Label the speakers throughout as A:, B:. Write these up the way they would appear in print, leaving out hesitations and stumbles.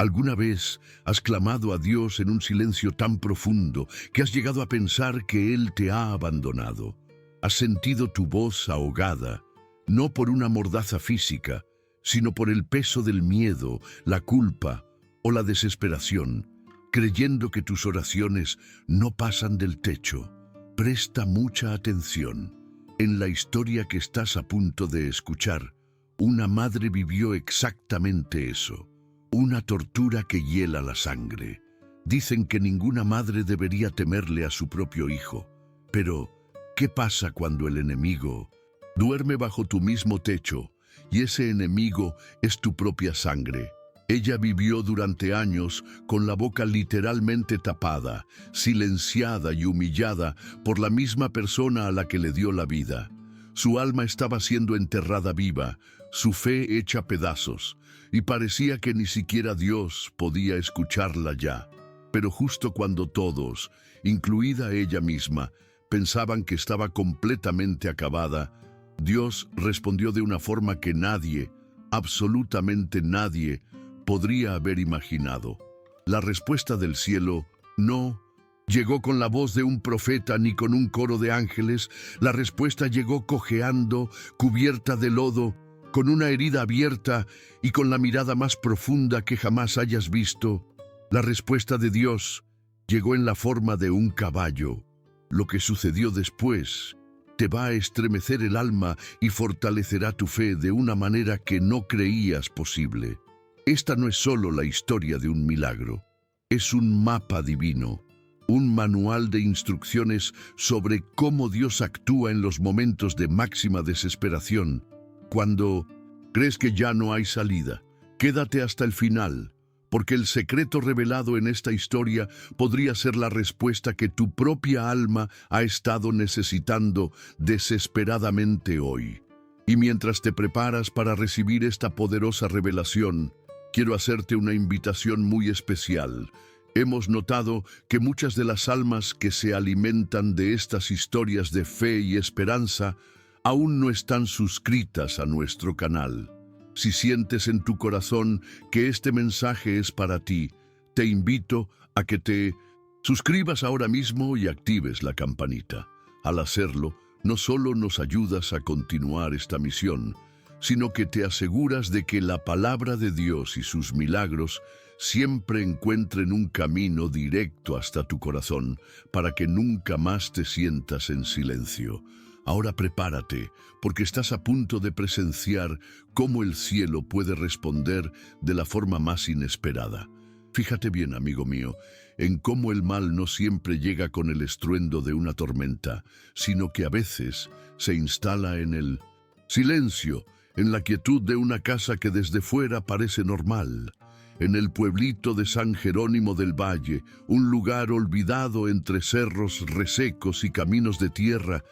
A: ¿Alguna vez has clamado a Dios en un silencio tan profundo que has llegado a pensar que Él te ha abandonado? Has sentido tu voz ahogada, no por una mordaza física, sino por el peso del miedo, la culpa o la desesperación, creyendo que tus oraciones no pasan del techo. Presta mucha atención. En la historia que estás a punto de escuchar, una madre vivió exactamente eso. Una tortura que hiela la sangre. Dicen que ninguna madre debería temerle a su propio hijo. Pero, ¿qué pasa cuando el enemigo duerme bajo tu mismo techo y ese enemigo es tu propia sangre? Ella vivió durante años con la boca literalmente tapada, silenciada y humillada por la misma persona a la que le dio la vida. Su alma estaba siendo enterrada viva, su fe hecha pedazos, y parecía que ni siquiera Dios podía escucharla ya. Pero justo cuando todos, incluida ella misma, pensaban que estaba completamente acabada, Dios respondió de una forma que nadie, absolutamente nadie, podría haber imaginado. La respuesta del cielo no llegó con la voz de un profeta ni con un coro de ángeles. La respuesta llegó cojeando, cubierta de lodo, con una herida abierta y con la mirada más profunda que jamás hayas visto. La respuesta de Dios llegó en la forma de un caballo. Lo que sucedió después te va a estremecer el alma y fortalecerá tu fe de una manera que no creías posible. Esta no es solo la historia de un milagro, es un mapa divino, un manual de instrucciones sobre cómo Dios actúa en los momentos de máxima desesperación. Cuando crees que ya no hay salida, quédate hasta el final, porque el secreto revelado en esta historia podría ser la respuesta que tu propia alma ha estado necesitando desesperadamente hoy. Y mientras te preparas para recibir esta poderosa revelación, quiero hacerte una invitación muy especial. Hemos notado que muchas de las almas que se alimentan de estas historias de fe y esperanza aún no están suscritas a nuestro canal. Si sientes en tu corazón que este mensaje es para ti, te invito a que te suscribas ahora mismo y actives la campanita. Al hacerlo, no solo nos ayudas a continuar esta misión, sino que te aseguras de que la palabra de Dios y sus milagros siempre encuentren un camino directo hasta tu corazón, para que nunca más te sientas en silencio. Ahora prepárate, porque estás a punto de presenciar cómo el cielo puede responder de la forma más inesperada. Fíjate bien, amigo mío, en cómo el mal no siempre llega con el estruendo de una tormenta, sino que a veces se instala en el silencio, en la quietud de una casa que desde fuera parece normal. En el pueblito de San Jerónimo del Valle, un lugar olvidado entre cerros resecos y caminos de tierra,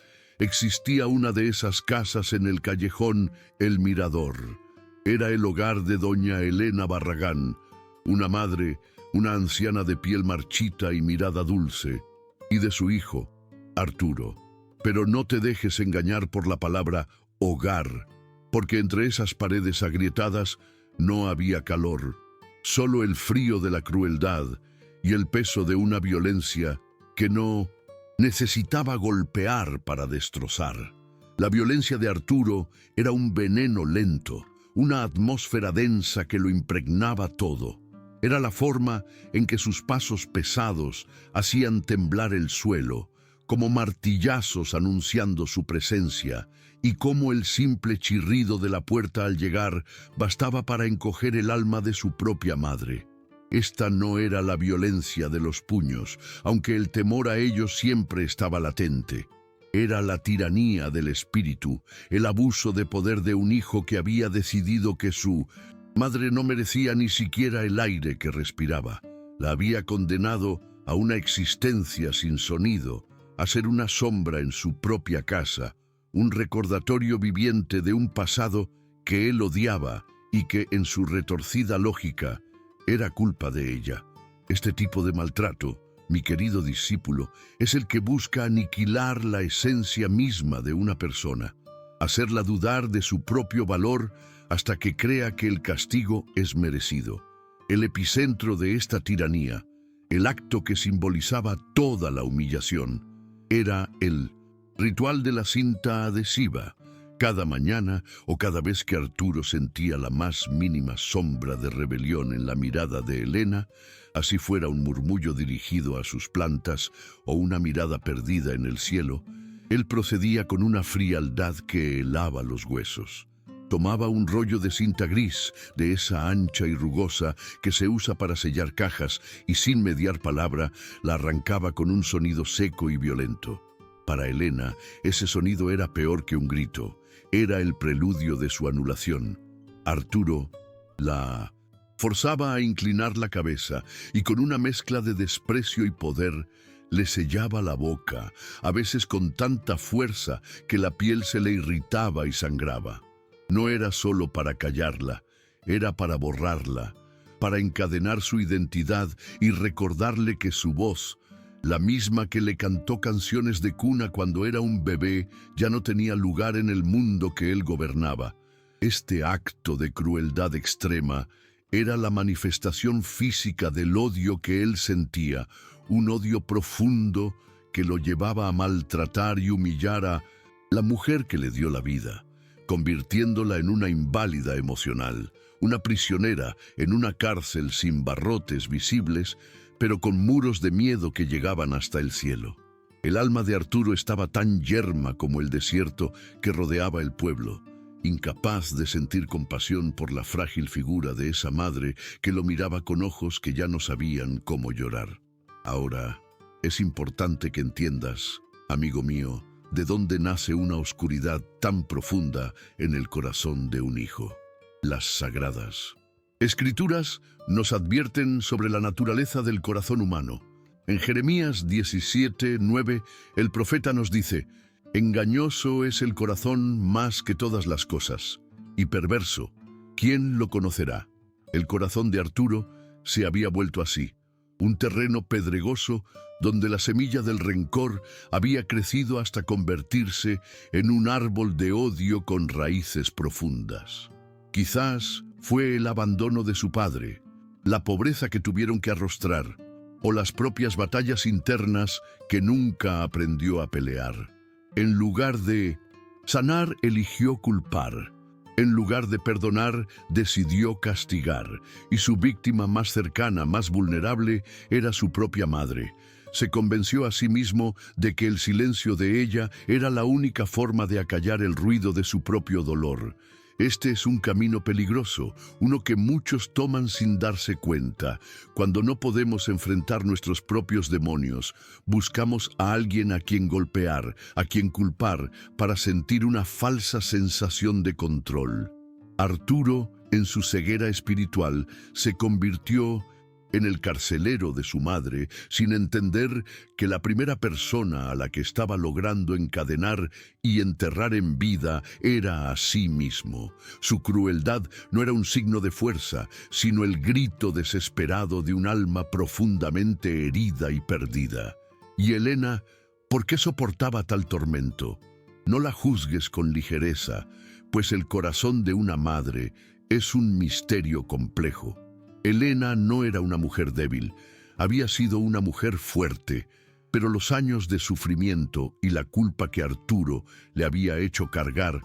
A: existía una de esas casas en el callejón El Mirador. Era el hogar de doña Elena Barragán, una madre, una anciana de piel marchita y mirada dulce, y de su hijo, Arturo. Pero no te dejes engañar por la palabra hogar, porque entre esas paredes agrietadas no había calor, solo el frío de la crueldad y el peso de una violencia que no necesitaba golpear para destrozar. La violencia de Arturo era un veneno lento, una atmósfera densa que lo impregnaba todo. Era la forma en que sus pasos pesados hacían temblar el suelo, como martillazos anunciando su presencia, y cómo el simple chirrido de la puerta al llegar bastaba para encoger el alma de su propia madre. Esta no era la violencia de los puños, aunque el temor a ellos siempre estaba latente. Era la tiranía del espíritu, el abuso de poder de un hijo que había decidido que su madre no merecía ni siquiera el aire que respiraba. La había condenado a una existencia sin sonido, a ser una sombra en su propia casa, un recordatorio viviente de un pasado que él odiaba y que, en su retorcida lógica, era culpa de ella. Este tipo de maltrato, mi querido discípulo, es el que busca aniquilar la esencia misma de una persona, hacerla dudar de su propio valor hasta que crea que el castigo es merecido. el epicentro de esta tiranía, el acto que simbolizaba toda la humillación, era el ritual de la cinta adhesiva. Cada mañana o cada vez que Arturo sentía la más mínima sombra de rebelión en la mirada de Elena, así fuera un murmullo dirigido a sus plantas o una mirada perdida en el cielo, él procedía con una frialdad que helaba los huesos. Tomaba un rollo de cinta gris, de esa ancha y rugosa que se usa para sellar cajas, y sin mediar palabra la arrancaba con un sonido seco y violento. Para Elena, ese sonido era peor que un grito. Era el preludio de su anulación. Arturo la forzaba a inclinar la cabeza y con una mezcla de desprecio y poder le sellaba la boca, a veces con tanta fuerza que la piel se le irritaba y sangraba. No era solo para callarla, era para borrarla, para encadenar su identidad y recordarle que su voz, la misma que le cantó canciones de cuna cuando era un bebé, ya no tenía lugar en el mundo que él gobernaba. Este acto de crueldad extrema era la manifestación física del odio que él sentía, un odio profundo que lo llevaba a maltratar y humillar a la mujer que le dio la vida, convirtiéndola en una inválida emocional, una prisionera en una cárcel sin barrotes visibles, pero con muros de miedo que llegaban hasta el cielo. El alma de Arturo estaba tan yerma como el desierto que rodeaba el pueblo, incapaz de sentir compasión por la frágil figura de esa madre que lo miraba con ojos que ya no sabían cómo llorar. Ahora, es importante que entiendas, amigo mío, de dónde nace una oscuridad tan profunda en el corazón de un hijo. Las sagradas Escrituras nos advierten sobre la naturaleza del corazón humano. En Jeremías 17:9, el profeta nos dice: «Engañoso es el corazón más que todas las cosas, y perverso, ¿quién lo conocerá?». El corazón de Arturo se había vuelto así, un terreno pedregoso donde la semilla del rencor había crecido hasta convertirse en un árbol de odio con raíces profundas. Quizás fue el abandono de su padre, la pobreza que tuvieron que arrostrar, o las propias batallas internas que nunca aprendió a pelear. En lugar de sanar, eligió culpar. En lugar de perdonar, decidió castigar, y su víctima más cercana, más vulnerable, era su propia madre. Se convenció a sí mismo de que el silencio de ella era la única forma de acallar el ruido de su propio dolor. Este es un camino peligroso, uno que muchos toman sin darse cuenta. Cuando no podemos enfrentar nuestros propios demonios, buscamos a alguien a quien golpear, a quien culpar, para sentir una falsa sensación de control. Arturo, en su ceguera espiritual, se convirtió en el carcelero de su madre, sin entender que la primera persona a la que estaba logrando encadenar y enterrar en vida era a sí mismo. Su crueldad no era un signo de fuerza, sino el grito desesperado de un alma profundamente herida y perdida. Y Elena, ¿por qué soportaba tal tormento? No la juzgues con ligereza, pues el corazón de una madre es un misterio complejo. Elena no era una mujer débil, había sido una mujer fuerte, pero los años de sufrimiento y la culpa que Arturo le había hecho cargar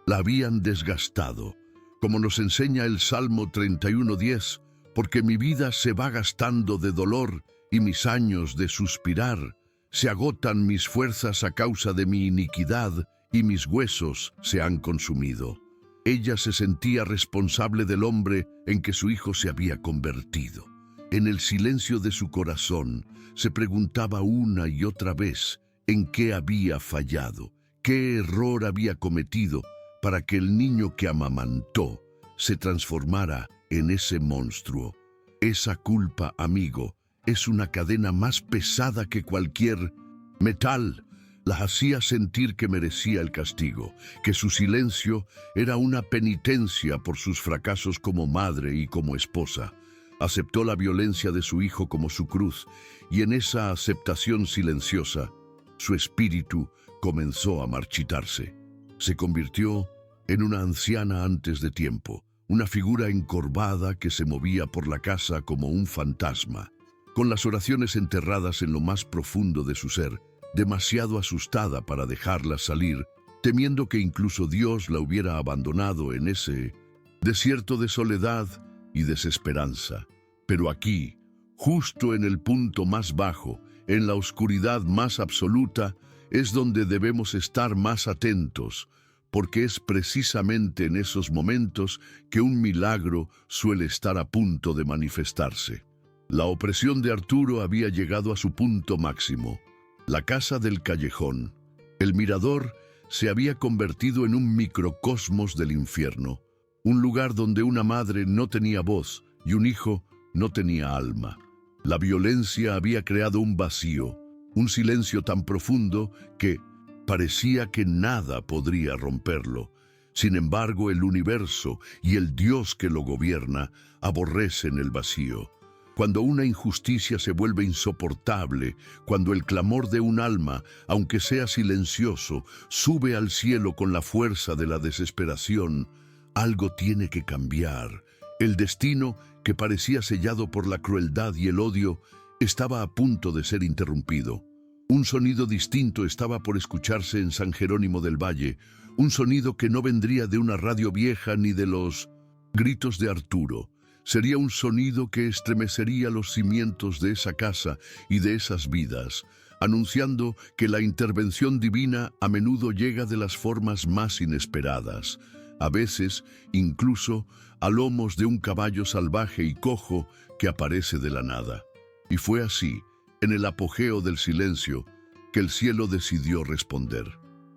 A: la habían desgastado. Como nos enseña el Salmo 31:10, porque mi vida se va gastando de dolor y mis años de suspirar, se agotan mis fuerzas a causa de mi iniquidad y mis huesos se han consumido. Ella se sentía responsable del hombre en que su hijo se había convertido. En el silencio de su corazón, se preguntaba una y otra vez en qué había fallado, qué error había cometido para que el niño que amamantó se transformara en ese monstruo. Esa culpa, amigo, es una cadena más pesada que cualquier metal. La hacía sentir que merecía el castigo, que su silencio era una penitencia por sus fracasos como madre y como esposa. Aceptó la violencia de su hijo como su cruz, y en esa aceptación silenciosa, su espíritu comenzó a marchitarse. Se convirtió en una anciana antes de tiempo, una figura encorvada que se movía por la casa como un fantasma, con las oraciones enterradas en lo más profundo de su ser, demasiado asustada para dejarlas salir, temiendo que incluso Dios la hubiera abandonado en ese desierto de soledad y desesperanza. Pero aquí, justo en el punto más bajo, en la oscuridad más absoluta, es donde debemos estar más atentos, porque es precisamente en esos momentos que un milagro suele estar a punto de manifestarse. La opresión de Arturo había llegado a su punto máximo. La casa del callejón, el mirador, se había convertido en un microcosmos del infierno, un lugar donde una madre no tenía voz y un hijo no tenía alma. La violencia había creado un vacío, un silencio tan profundo que parecía que nada podría romperlo. Sin embargo, el universo y el Dios que lo gobierna aborrecen el vacío. Cuando una injusticia se vuelve insoportable, cuando el clamor de un alma, aunque sea silencioso, sube al cielo con la fuerza de la desesperación, algo tiene que cambiar. El destino, que parecía sellado por la crueldad y el odio, estaba a punto de ser interrumpido. Un sonido distinto estaba por escucharse en San Jerónimo del Valle, un sonido que no vendría de una radio vieja ni de los gritos de Arturo. Sería un sonido que estremecería los cimientos de esa casa y de esas vidas, anunciando que la intervención divina a menudo llega de las formas más inesperadas, a veces incluso a lomos de un caballo salvaje y cojo que aparece de la nada. Y fue así, en el apogeo del silencio, que el cielo decidió responder.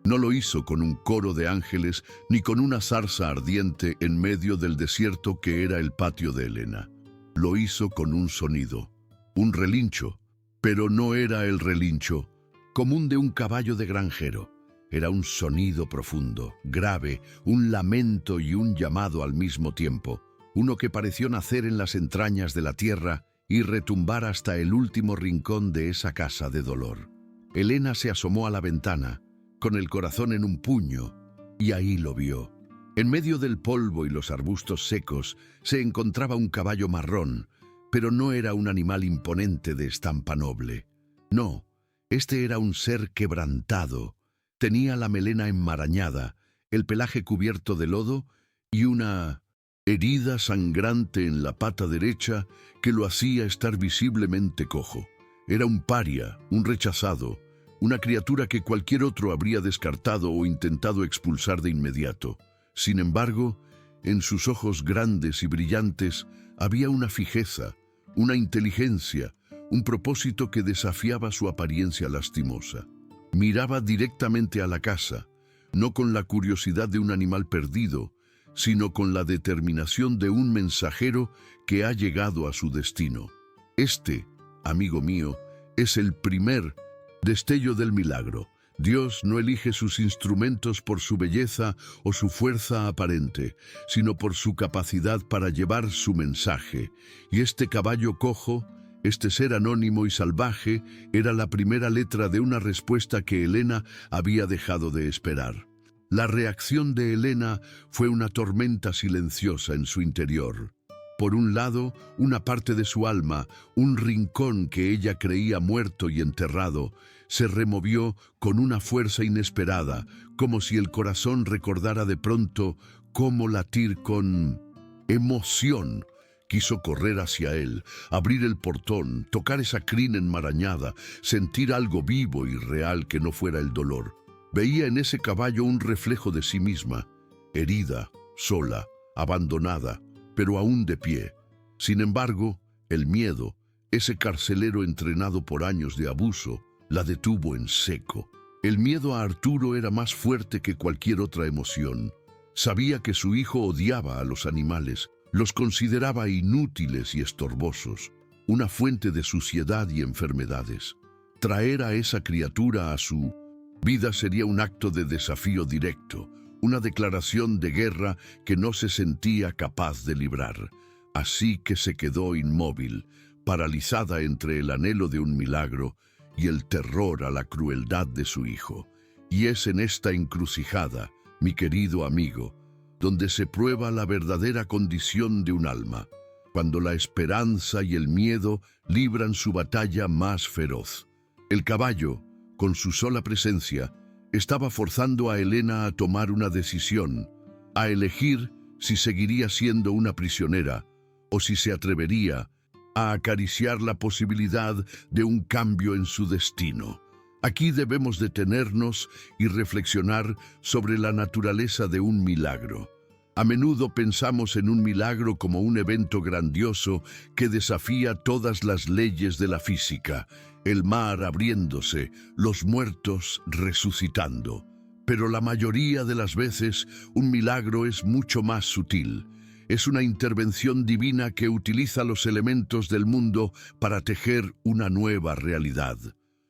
A: No lo hizo con un coro de ángeles ni con una zarza ardiente en medio del desierto que era el patio de Helena. Lo hizo con un sonido, un relincho, pero no era el relincho común de un caballo de granjero. Era un sonido profundo, grave, un lamento y un llamado al mismo tiempo, uno que pareció nacer en las entrañas de la tierra y retumbar hasta el último rincón de esa casa de dolor. Helena se asomó a la ventana, con el corazón en un puño, y ahí lo vio. En medio del polvo y los arbustos secos se encontraba un caballo marrón, pero no era un animal imponente de estampa noble. No, este era un ser quebrantado. Tenía la melena enmarañada, el pelaje cubierto de lodo y una herida sangrante en la pata derecha que lo hacía estar visiblemente cojo. Era un paria, un rechazado, una criatura que cualquier otro habría descartado o intentado expulsar de inmediato. Sin embargo, en sus ojos grandes y brillantes había una fijeza, una inteligencia, un propósito que desafiaba su apariencia lastimosa. Miraba directamente a la casa, no con la curiosidad de un animal perdido, sino con la determinación de un mensajero que ha llegado a su destino. Este, amigo mío, es el primer destello del milagro. Dios no elige sus instrumentos por su belleza o su fuerza aparente, sino por su capacidad para llevar su mensaje. Y este caballo cojo, este ser anónimo y salvaje, era la primera letra de una respuesta que Helena había dejado de esperar. La reacción de Helena fue una tormenta silenciosa en su interior. Por un lado, una parte de su alma, un rincón que ella creía muerto y enterrado, se removió con una fuerza inesperada, como si el corazón recordara de pronto cómo latir con emoción. Quiso correr hacia él, abrir el portón, tocar esa crin enmarañada, sentir algo vivo y real que no fuera el dolor. Veía en ese caballo un reflejo de sí misma, herida, sola, abandonada, pero aún de pie. Sin embargo, el miedo, ese carcelero entrenado por años de abuso, la detuvo en seco. El miedo a Arturo era más fuerte que cualquier otra emoción. Sabía que su hijo odiaba a los animales, los consideraba inútiles y estorbosos, una fuente de suciedad y enfermedades. Traer a esa criatura a su vida sería un acto de desafío directo, una declaración de guerra que no se sentía capaz de librar. Así que se quedó inmóvil, paralizada entre el anhelo de un milagro y el terror a la crueldad de su hijo. Y es en esta encrucijada, mi querido amigo, donde se prueba la verdadera condición de un alma, cuando la esperanza y el miedo libran su batalla más feroz. El caballo, con su sola presencia, estaba forzando a Helena a tomar una decisión, a elegir si seguiría siendo una prisionera o si se atrevería a acariciar la posibilidad de un cambio en su destino. Aquí debemos detenernos y reflexionar sobre la naturaleza de un milagro. A menudo pensamos en un milagro como un evento grandioso que desafía todas las leyes de la física, el mar abriéndose, los muertos resucitando. Pero la mayoría de las veces un milagro es mucho más sutil. Es una intervención divina que utiliza los elementos del mundo para tejer una nueva realidad.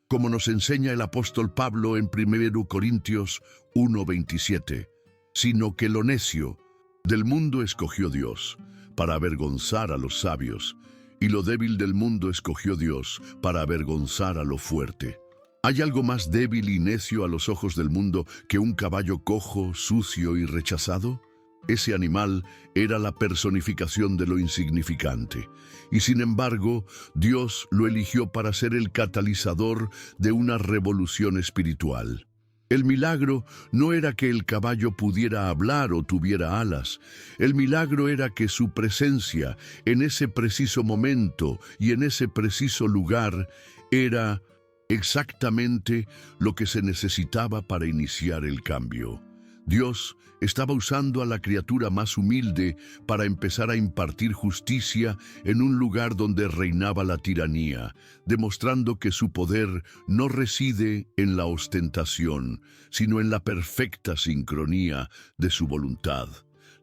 A: Como nos enseña el apóstol Pablo en 1 Corintios 1:27, sino que lo necio del mundo escogió Dios para avergonzar a los sabios, y lo débil del mundo escogió Dios para avergonzar a lo fuerte. ¿Hay algo más débil y necio a los ojos del mundo que un caballo cojo, sucio y rechazado? Ese animal era la personificación de lo insignificante, y sin embargo, Dios lo eligió para ser el catalizador de una revolución espiritual. El milagro no era que el caballo pudiera hablar o tuviera alas. El milagro era que su presencia en ese preciso momento y en ese preciso lugar era exactamente lo que se necesitaba para iniciar el cambio. Dios estaba usando a la criatura más humilde para empezar a impartir justicia en un lugar donde reinaba la tiranía, demostrando que su poder no reside en la ostentación, sino en la perfecta sincronía de su voluntad.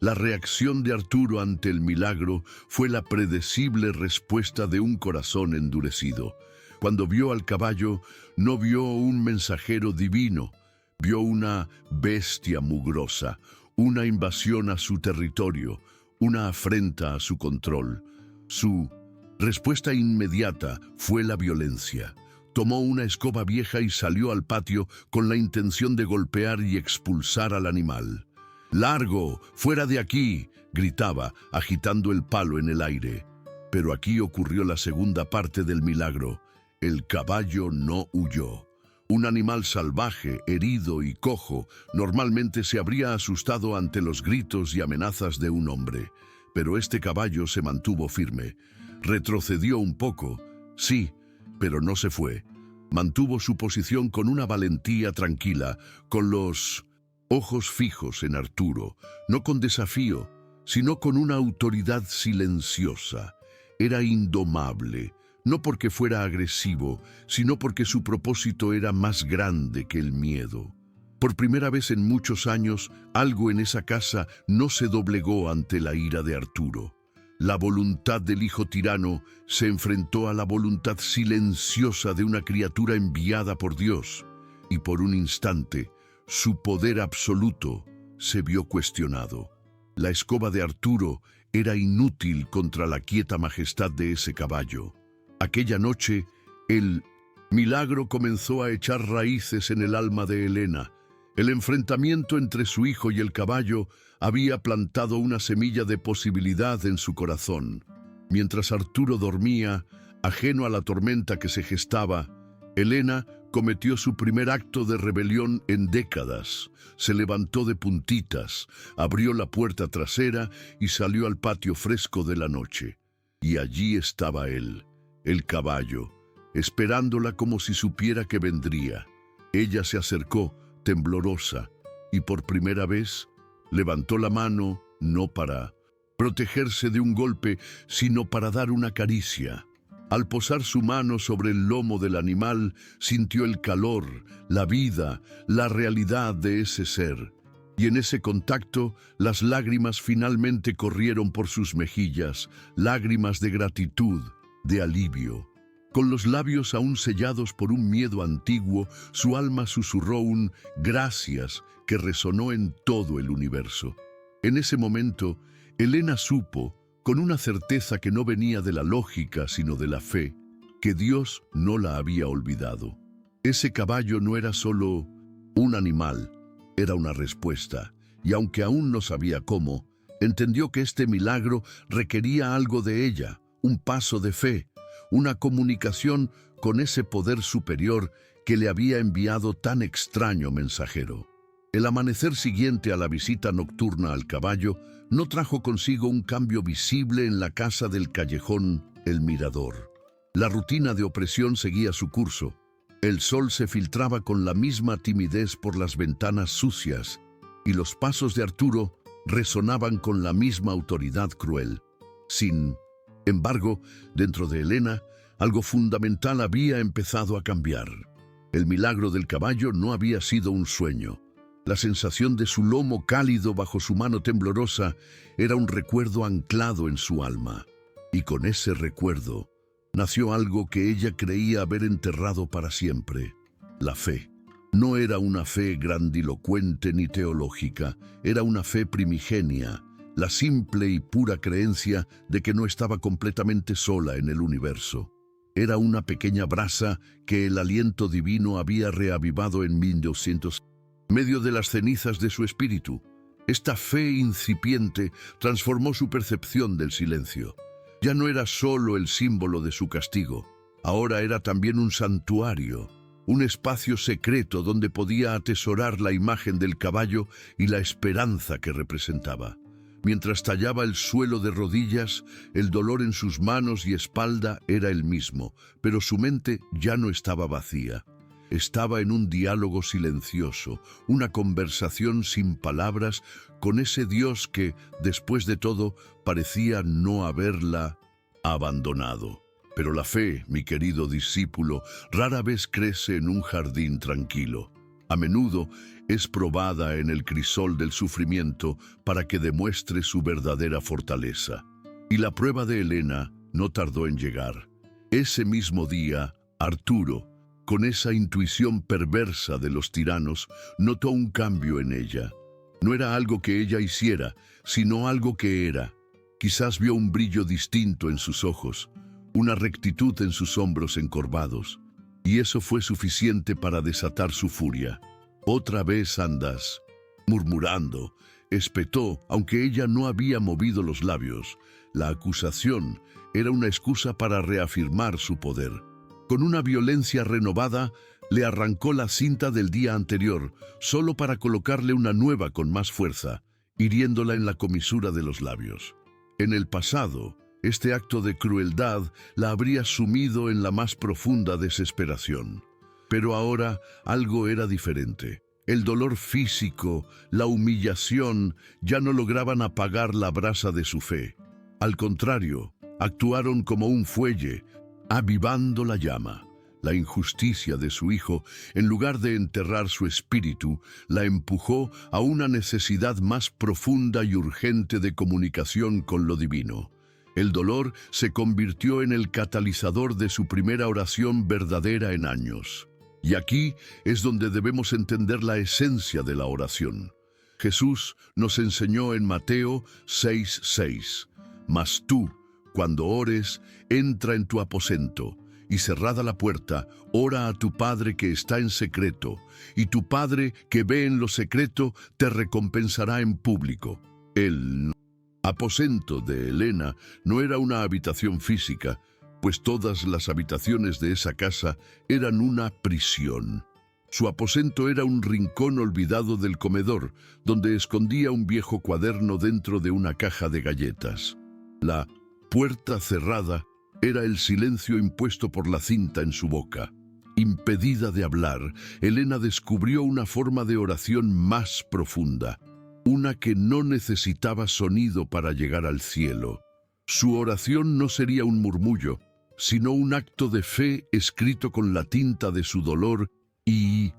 A: La reacción de Arturo ante el milagro fue la predecible respuesta de un corazón endurecido. Cuando vio al caballo, no vio un mensajero divino, vio una bestia mugrosa, una invasión a su territorio, una afrenta a su control. Su respuesta inmediata fue la violencia. Tomó una escoba vieja y salió al patio con la intención de golpear y expulsar al animal. «¡Largo! ¡Fuera de aquí!», gritaba, agitando el palo en el aire. Pero aquí ocurrió la segunda parte del milagro. El caballo no huyó. Un animal salvaje, herido y cojo, normalmente se habría asustado ante los gritos y amenazas de un hombre. Pero este caballo se mantuvo firme. Retrocedió un poco, sí, pero no se fue. Mantuvo su posición con una valentía tranquila, con los ojos fijos en Arturo, no con desafío, sino con una autoridad silenciosa. Era indomable. No porque fuera agresivo, sino porque su propósito era más grande que el miedo. Por primera vez en muchos años, algo en esa casa no se doblegó ante la ira de Arturo. La voluntad del hijo tirano se enfrentó a la voluntad silenciosa de una criatura enviada por Dios, y por un instante, su poder absoluto se vio cuestionado. La escoba de Arturo era inútil contra la quieta majestad de ese caballo. Aquella noche, el milagro comenzó a echar raíces en el alma de Helena. El enfrentamiento entre su hijo y el caballo había plantado una semilla de posibilidad en su corazón. Mientras Arturo dormía, ajeno a la tormenta que se gestaba, Helena cometió su primer acto de rebelión en décadas. Se levantó de puntitas, abrió la puerta trasera y salió al patio fresco de la noche. Y allí estaba él, el caballo, esperándola como si supiera que vendría. Ella se acercó, temblorosa, y por primera vez levantó la mano, no para protegerse de un golpe, sino para dar una caricia. Al posar su mano sobre el lomo del animal, sintió el calor, la vida, la realidad de ese ser. Y en ese contacto, las lágrimas finalmente corrieron por sus mejillas, lágrimas de gratitud, de alivio. Con los labios aún sellados por un miedo antiguo, su alma susurró un «gracias» que resonó en todo el universo. En ese momento, Helena supo, con una certeza que no venía de la lógica sino de la fe, que Dios no la había olvidado. Ese caballo no era solo un animal, era una respuesta. y aunque aún no sabía cómo, entendió que este milagro requería algo de ella, un paso de fe, una comunicación con ese poder superior que le había enviado tan extraño mensajero. El amanecer siguiente a la visita nocturna al caballo no trajo consigo un cambio visible en la casa del callejón El Mirador. La rutina de opresión seguía su curso. El sol se filtraba con la misma timidez por las ventanas sucias, y los pasos de Arturo resonaban con la misma autoridad cruel. Sin embargo, dentro de Elena, algo fundamental había empezado a cambiar. El milagro del caballo no había sido un sueño. La sensación de su lomo cálido bajo su mano temblorosa era un recuerdo anclado en su alma. Y con ese recuerdo nació algo que ella creía haber enterrado para siempre: la fe. No era una fe grandilocuente ni teológica, era una fe primigenia, la simple y pura creencia de que no estaba completamente sola en el universo. Era una pequeña brasa que el aliento divino había reavivado en 1200, en medio de las cenizas de su espíritu. Esta fe incipiente transformó su percepción del silencio. Ya no era solo el símbolo de su castigo, ahora era también un santuario, un espacio secreto donde podía atesorar la imagen del caballo y la esperanza que representaba. Mientras tallaba el suelo de rodillas, el dolor en sus manos y espalda era el mismo, pero su mente ya no estaba vacía. Estaba en un diálogo silencioso, una conversación sin palabras con ese Dios que, después de todo, parecía no haberla abandonado. Pero la fe, mi querido discípulo, rara vez crece en un jardín tranquilo. A menudo es probada en el crisol del sufrimiento para que demuestre su verdadera fortaleza. Y la prueba de Elena no tardó en llegar. Ese mismo día, Arturo, con esa intuición perversa de los tiranos, notó un cambio en ella. No era algo que ella hiciera, sino algo que era. Quizás vio un brillo distinto en sus ojos, una rectitud en sus hombros encorvados, y eso fue suficiente para desatar su furia. «Otra vez andas», murmurando, espetó, aunque ella no había movido los labios. La acusación era una excusa para reafirmar su poder. Con una violencia renovada, le arrancó la cinta del día anterior, solo para colocarle una nueva con más fuerza, hiriéndola en la comisura de los labios. En el pasado, este acto de crueldad la habría sumido en la más profunda desesperación. Pero ahora algo era diferente. El dolor físico, la humillación, ya no lograban apagar la brasa de su fe. Al contrario, actuaron como un fuelle, avivando la llama. La injusticia de su hijo, en lugar de enterrar su espíritu, la empujó a una necesidad más profunda y urgente de comunicación con lo divino. El dolor se convirtió en el catalizador de su primera oración verdadera en años. Y aquí es donde debemos entender la esencia de la oración. Jesús nos enseñó en Mateo 6:6: «Mas tú, cuando ores, entra en tu aposento, y cerrada la puerta, ora a tu Padre que está en secreto, y tu Padre que ve en lo secreto te recompensará en público». El aposento de Elena no era una habitación física, pues todas las habitaciones de esa casa eran una prisión. Su aposento era un rincón olvidado del comedor, donde escondía un viejo cuaderno dentro de una caja de galletas. La puerta cerrada era el silencio impuesto por la cinta en su boca. Impedida de hablar, Elena descubrió una forma de oración más profunda, una que no necesitaba sonido para llegar al cielo. Su oración no sería un murmullo, sino un acto de fe escrito con la tinta de su dolor y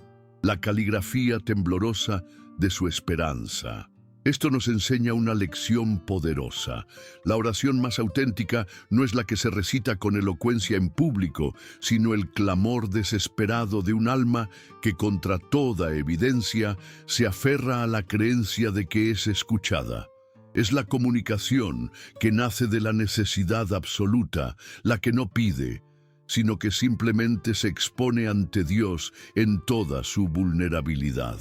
A: la caligrafía temblorosa de su esperanza. Esto nos enseña una lección poderosa. La oración más auténtica no es la que se recita con elocuencia en público, sino el clamor desesperado de un alma que contra toda evidencia se aferra a la creencia de que es escuchada. Es la comunicación que nace de la necesidad absoluta, la que no pide, sino que simplemente se expone ante Dios en toda su vulnerabilidad.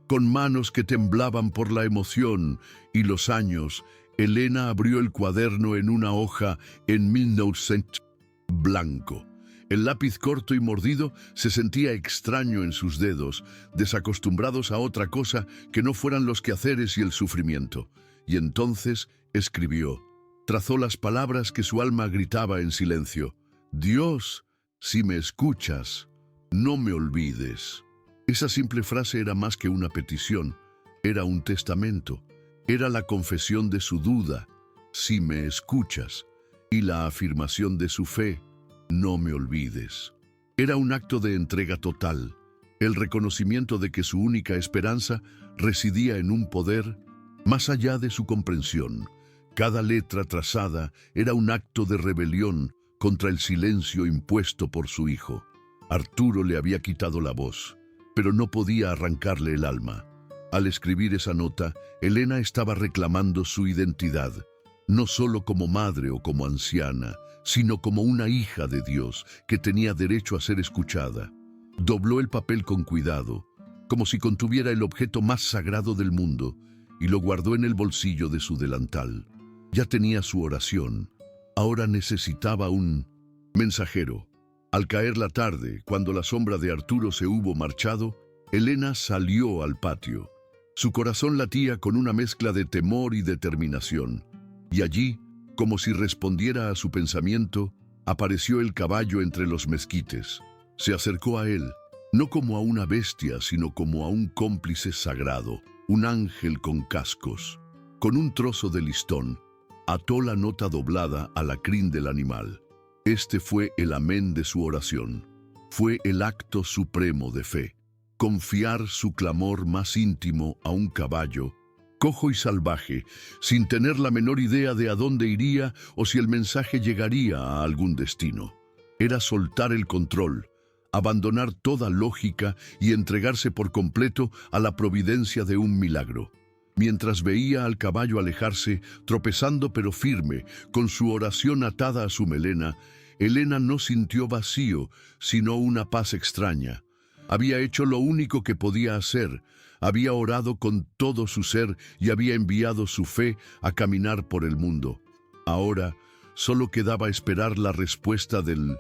A: Con manos que temblaban por la emoción y los años, Elena abrió el cuaderno en una hoja en 1900 blanco. El lápiz corto y mordido se sentía extraño en sus dedos, desacostumbrados a otra cosa que no fueran los quehaceres y el sufrimiento. Y entonces escribió. Trazó las palabras que su alma gritaba en silencio. Dios, si me escuchas, no me olvides. Esa simple frase era más que una petición, era un testamento, era la confesión de su duda, si me escuchas, y la afirmación de su fe, no me olvides. Era un acto de entrega total, el reconocimiento de que su única esperanza residía en un poder más allá de su comprensión. Cada letra trazada era un acto de rebelión contra el silencio impuesto por su hijo. Arturo le había quitado la voz, pero no podía arrancarle el alma. Al escribir esa nota, Elena estaba reclamando su identidad, no solo como madre o como anciana, sino como una hija de Dios que tenía derecho a ser escuchada. Dobló el papel con cuidado, como si contuviera el objeto más sagrado del mundo, y lo guardó en el bolsillo de su delantal. Ya tenía su oración. Ahora necesitaba un mensajero. Al caer la tarde, cuando la sombra de Arturo se hubo marchado, Elena salió al patio. Su corazón latía con una mezcla de temor y determinación. Y allí, como si respondiera a su pensamiento, apareció el caballo entre los mezquites. Se acercó a él, no como a una bestia, sino como a un cómplice sagrado, un ángel con cascos. Con un trozo de listón, ató la nota doblada a la crin del animal. Este fue el amén de su oración. Fue el acto supremo de fe. Confiar su clamor más íntimo a un caballo, cojo y salvaje, sin tener la menor idea de a dónde iría o si el mensaje llegaría a algún destino. Era soltar el control, abandonar toda lógica y entregarse por completo a la providencia de un milagro. Mientras veía al caballo alejarse, tropezando pero firme, con su oración atada a su melena, Elena no sintió vacío, sino una paz extraña. Había hecho lo único que podía hacer, había orado con todo su ser y había enviado su fe a caminar por el mundo. Ahora solo quedaba esperar la respuesta del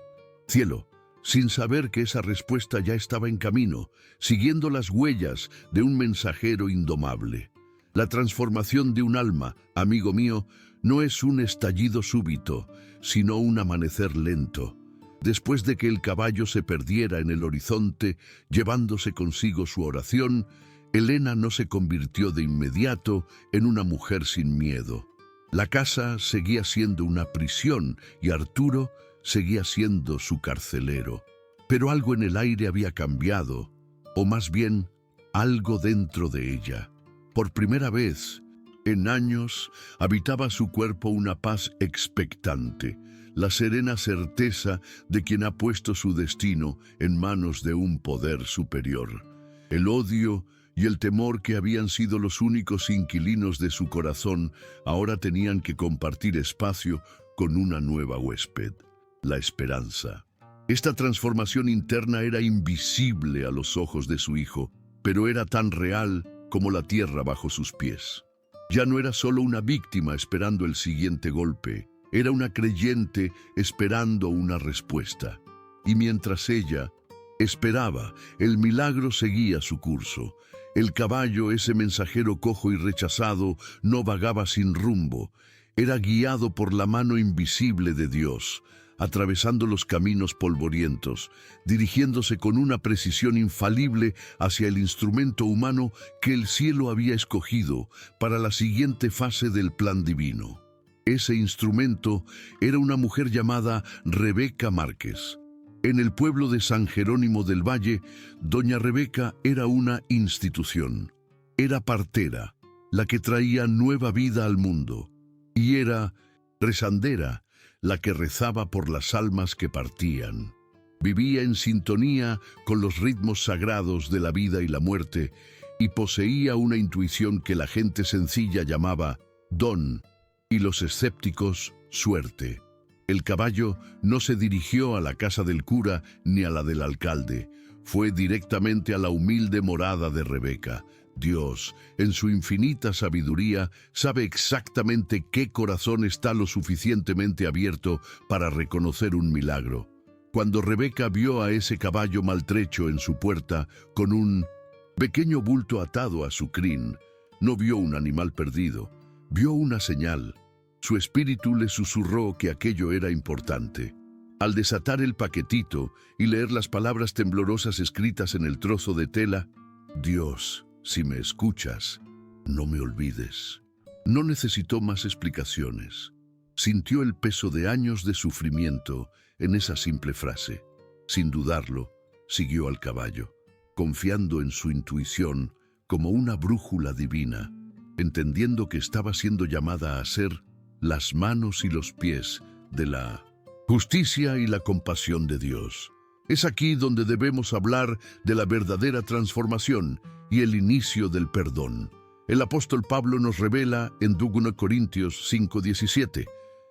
A: cielo, sin saber que esa respuesta ya estaba en camino, siguiendo las huellas de un mensajero indomable. La transformación de un alma, amigo mío, no es un estallido súbito, sino un amanecer lento. Después de que el caballo se perdiera en el horizonte, llevándose consigo su oración, Elena no se convirtió de inmediato en una mujer sin miedo. La casa seguía siendo una prisión y Arturo seguía siendo su carcelero. Pero algo en el aire había cambiado, o más bien, algo dentro de ella. Por primera vez, en años, habitaba su cuerpo una paz expectante, la serena certeza de quien ha puesto su destino en manos de un poder superior. El odio y el temor que habían sido los únicos inquilinos de su corazón ahora tenían que compartir espacio con una nueva huésped, la esperanza. Esta transformación interna era invisible a los ojos de su hijo, pero era tan real como la tierra bajo sus pies. Ya no era solo una víctima esperando el siguiente golpe, era una creyente esperando una respuesta. Y mientras ella esperaba, el milagro seguía su curso. El caballo, ese mensajero cojo y rechazado, no vagaba sin rumbo. Era guiado por la mano invisible de Dios, atravesando los caminos polvorientos, dirigiéndose con una precisión infalible hacia el instrumento humano que el cielo había escogido para la siguiente fase del plan divino. Ese instrumento era una mujer llamada Rebeca Márquez. En el pueblo de San Jerónimo del Valle, doña Rebeca era una institución. Era partera, la que traía nueva vida al mundo, y era rezandera, la que rezaba por las almas que partían. Vivía en sintonía con los ritmos sagrados de la vida y la muerte y poseía una intuición que la gente sencilla llamaba don y los escépticos suerte. El caballo no se dirigió a la casa del cura ni a la del alcalde. Fue directamente a la humilde morada de Rebeca, Dios, en su infinita sabiduría, sabe exactamente qué corazón está lo suficientemente abierto para reconocer un milagro. Cuando Rebeca vio a ese caballo maltrecho en su puerta con un pequeño bulto atado a su crin, no vio un animal perdido, vio una señal. Su espíritu le susurró que aquello era importante. Al desatar el paquetito y leer las palabras temblorosas escritas en el trozo de tela, Dios, si me escuchas, no me olvides. No necesitó más explicaciones. Sintió el peso de años de sufrimiento en esa simple frase. Sin dudarlo, siguió al caballo, confiando en su intuición como una brújula divina, entendiendo que estaba siendo llamada a ser las manos y los pies de la justicia y la compasión de Dios. Es aquí donde debemos hablar de la verdadera transformación y el inicio del perdón. El apóstol Pablo nos revela en 2 Corintios 5:17,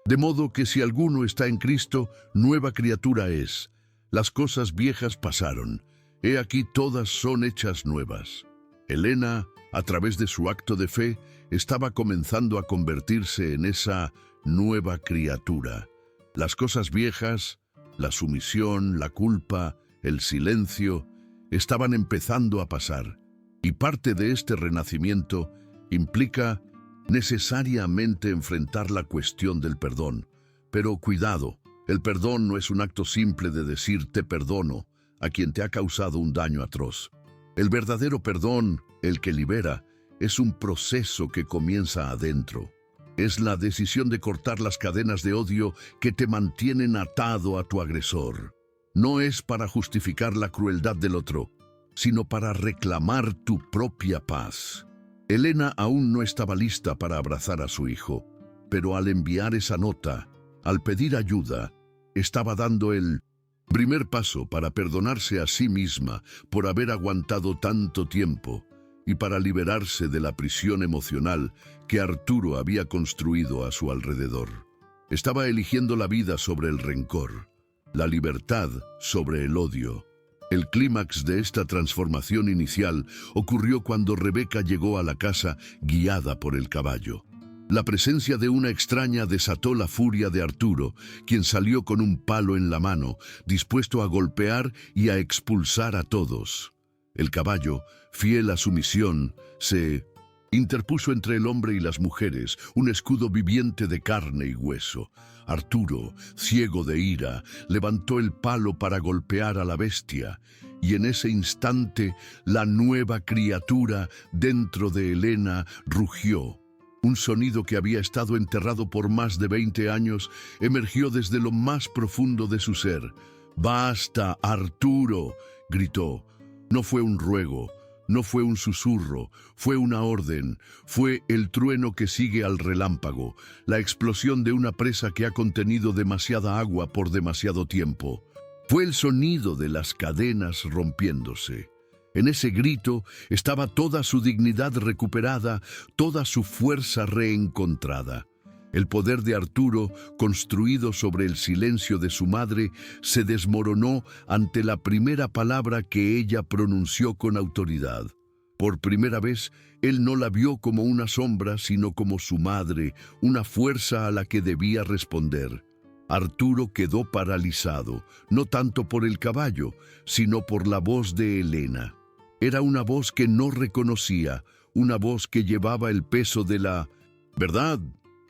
A: de modo que si alguno está en Cristo, nueva criatura es. Las cosas viejas pasaron, he aquí todas son hechas nuevas. Elena, a través de su acto de fe, estaba comenzando a convertirse en esa nueva criatura. Las cosas viejas, la sumisión, la culpa, el silencio, estaban empezando a pasar. Y parte de este renacimiento implica necesariamente enfrentar la cuestión del perdón. Pero cuidado, el perdón no es un acto simple de decir te perdono a quien te ha causado un daño atroz. El verdadero perdón, el que libera, es un proceso que comienza adentro. Es la decisión de cortar las cadenas de odio que te mantienen atado a tu agresor. No es para justificar la crueldad del otro, sino para reclamar tu propia paz. Elena aún no estaba lista para abrazar a su hijo, pero al enviar esa nota, al pedir ayuda, estaba dando el primer paso para perdonarse a sí misma por haber aguantado tanto tiempo y para liberarse de la prisión emocional que Arturo había construido a su alrededor. Estaba eligiendo la vida sobre el rencor, la libertad sobre el odio. El clímax de esta transformación inicial ocurrió cuando Rebeca llegó a la casa guiada por el caballo. La presencia de una extraña desató la furia de Arturo, quien salió con un palo en la mano, dispuesto a golpear y a expulsar a todos. El caballo, fiel a su misión, se interpuso entre el hombre y las mujeres, un escudo viviente de carne y hueso. Arturo, ciego de ira, levantó el palo para golpear a la bestia, y en ese instante la nueva criatura dentro de Elena rugió. Un sonido que había estado enterrado por más de 20 años emergió desde lo más profundo de su ser. «¡Basta, Arturo!», gritó. No fue un ruego, no fue un susurro, fue una orden, fue el trueno que sigue al relámpago, la explosión de una presa que ha contenido demasiada agua por demasiado tiempo. Fue el sonido de las cadenas rompiéndose. En ese grito estaba toda su dignidad recuperada, toda su fuerza reencontrada. El poder de Arturo, construido sobre el silencio de su madre, se desmoronó ante la primera palabra que ella pronunció con autoridad. Por primera vez, él no la vio como una sombra, sino como su madre, una fuerza a la que debía responder. Arturo quedó paralizado, no tanto por el caballo, sino por la voz de Elena. Era una voz que no reconocía, una voz que llevaba el peso de la verdad.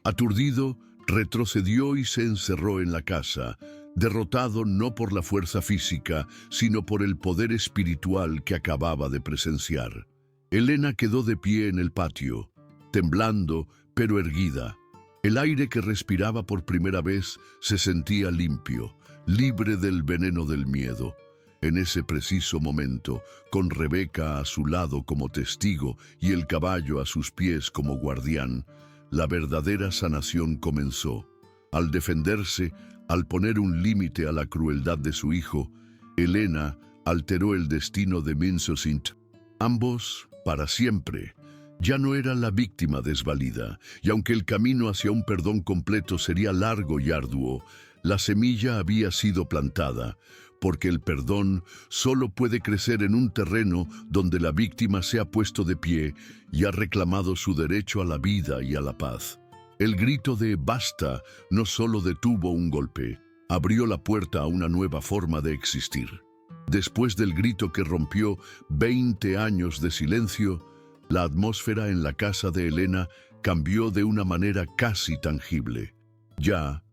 A: Aturdido, retrocedió y se encerró en la casa, derrotado no por la fuerza física, sino por el poder espiritual que acababa de presenciar. Elena quedó de pie en el patio, temblando pero erguida. El aire que respiraba por primera vez se sentía limpio, libre del veneno del miedo. En ese preciso momento, con Rebeca a su lado como testigo y el caballo a sus pies como guardián, la verdadera sanación comenzó. Al defenderse, al poner un límite a la crueldad de su hijo, Elena alteró el destino de Minsosint. Ambos, para siempre, ya no era la víctima desvalida, y aunque el camino hacia un perdón completo sería largo y arduo, la semilla había sido plantada. porque el perdón solo puede crecer en un terreno donde la víctima se ha puesto de pie y ha reclamado su derecho a la vida y a la paz. El grito de «basta» no solo detuvo un golpe, abrió la puerta a una nueva forma de existir. Después del grito que rompió 20 años de silencio, la atmósfera en la casa de Elena cambió de una manera casi tangible. Ya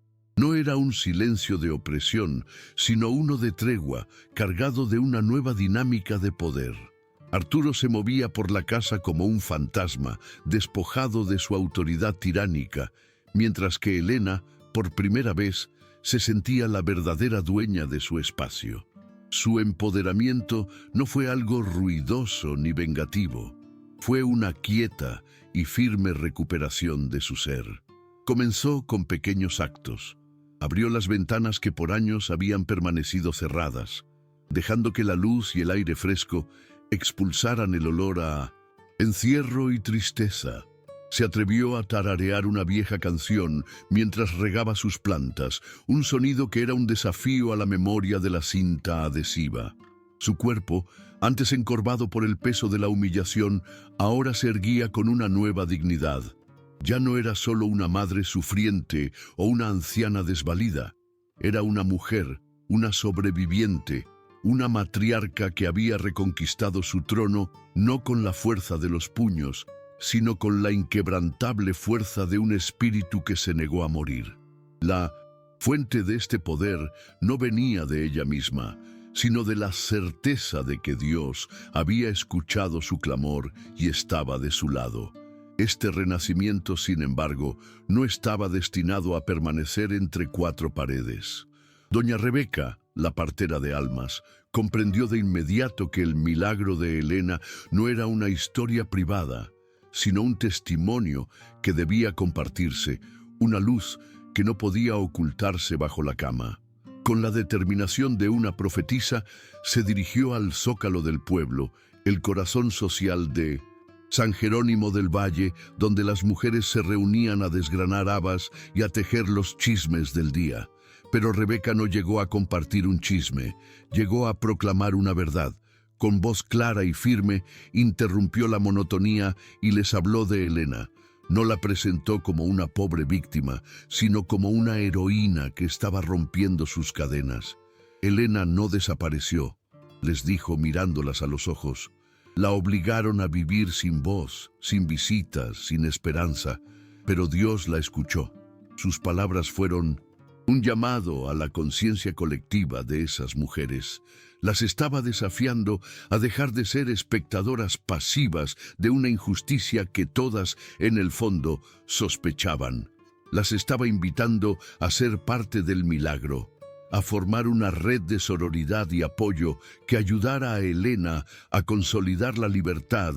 A: no era un silencio de opresión, sino uno de tregua, cargado de una nueva dinámica de poder. Arturo se movía por la casa como un fantasma, despojado de su autoridad tiránica, mientras que Elena, por primera vez, se sentía la verdadera dueña de su espacio. Su empoderamiento no fue algo ruidoso ni vengativo. Fue una quieta y firme recuperación de su ser. Comenzó con pequeños actos. Abrió las ventanas que por años habían permanecido cerradas, dejando que la luz y el aire fresco expulsaran el olor a encierro y tristeza. Se atrevió a tararear una vieja canción mientras regaba sus plantas, un sonido que era un desafío a la memoria de la cinta adhesiva. Su cuerpo, antes encorvado por el peso de la humillación, ahora se erguía con una nueva dignidad. Ya no era solo una madre sufriente o una anciana desvalida. Era una mujer, una sobreviviente, una matriarca que había reconquistado su trono no con la fuerza de los puños, sino con la inquebrantable fuerza de un espíritu que se negó a morir. La fuente de este poder no venía de ella misma, sino de la certeza de que Dios había escuchado su clamor y estaba de su lado. Este renacimiento, sin embargo, no estaba destinado a permanecer entre cuatro paredes. Doña Rebeca, la partera de almas, comprendió de inmediato que el milagro de Elena no era una historia privada, sino un testimonio que debía compartirse, una luz que no podía ocultarse bajo la cama. Con la determinación de una profetisa, se dirigió al zócalo del pueblo, el corazón social de San Jerónimo del Valle, donde las mujeres se reunían a desgranar habas y a tejer los chismes del día. Pero Rebeca no llegó a compartir un chisme, llegó a proclamar una verdad. Con voz clara y firme, interrumpió la monotonía y les habló de Elena. No la presentó como una pobre víctima, sino como una heroína que estaba rompiendo sus cadenas. Elena no desapareció, les dijo mirándolas a los ojos. La obligaron a vivir sin voz, sin visitas, sin esperanza, pero Dios la escuchó. Sus palabras fueron un llamado a la conciencia colectiva de esas mujeres. Las estaba desafiando a dejar de ser espectadoras pasivas de una injusticia que todas, en el fondo, sospechaban. Las estaba invitando a ser parte del milagro, a formar una red de sororidad y apoyo que ayudara a Elena a consolidar la libertad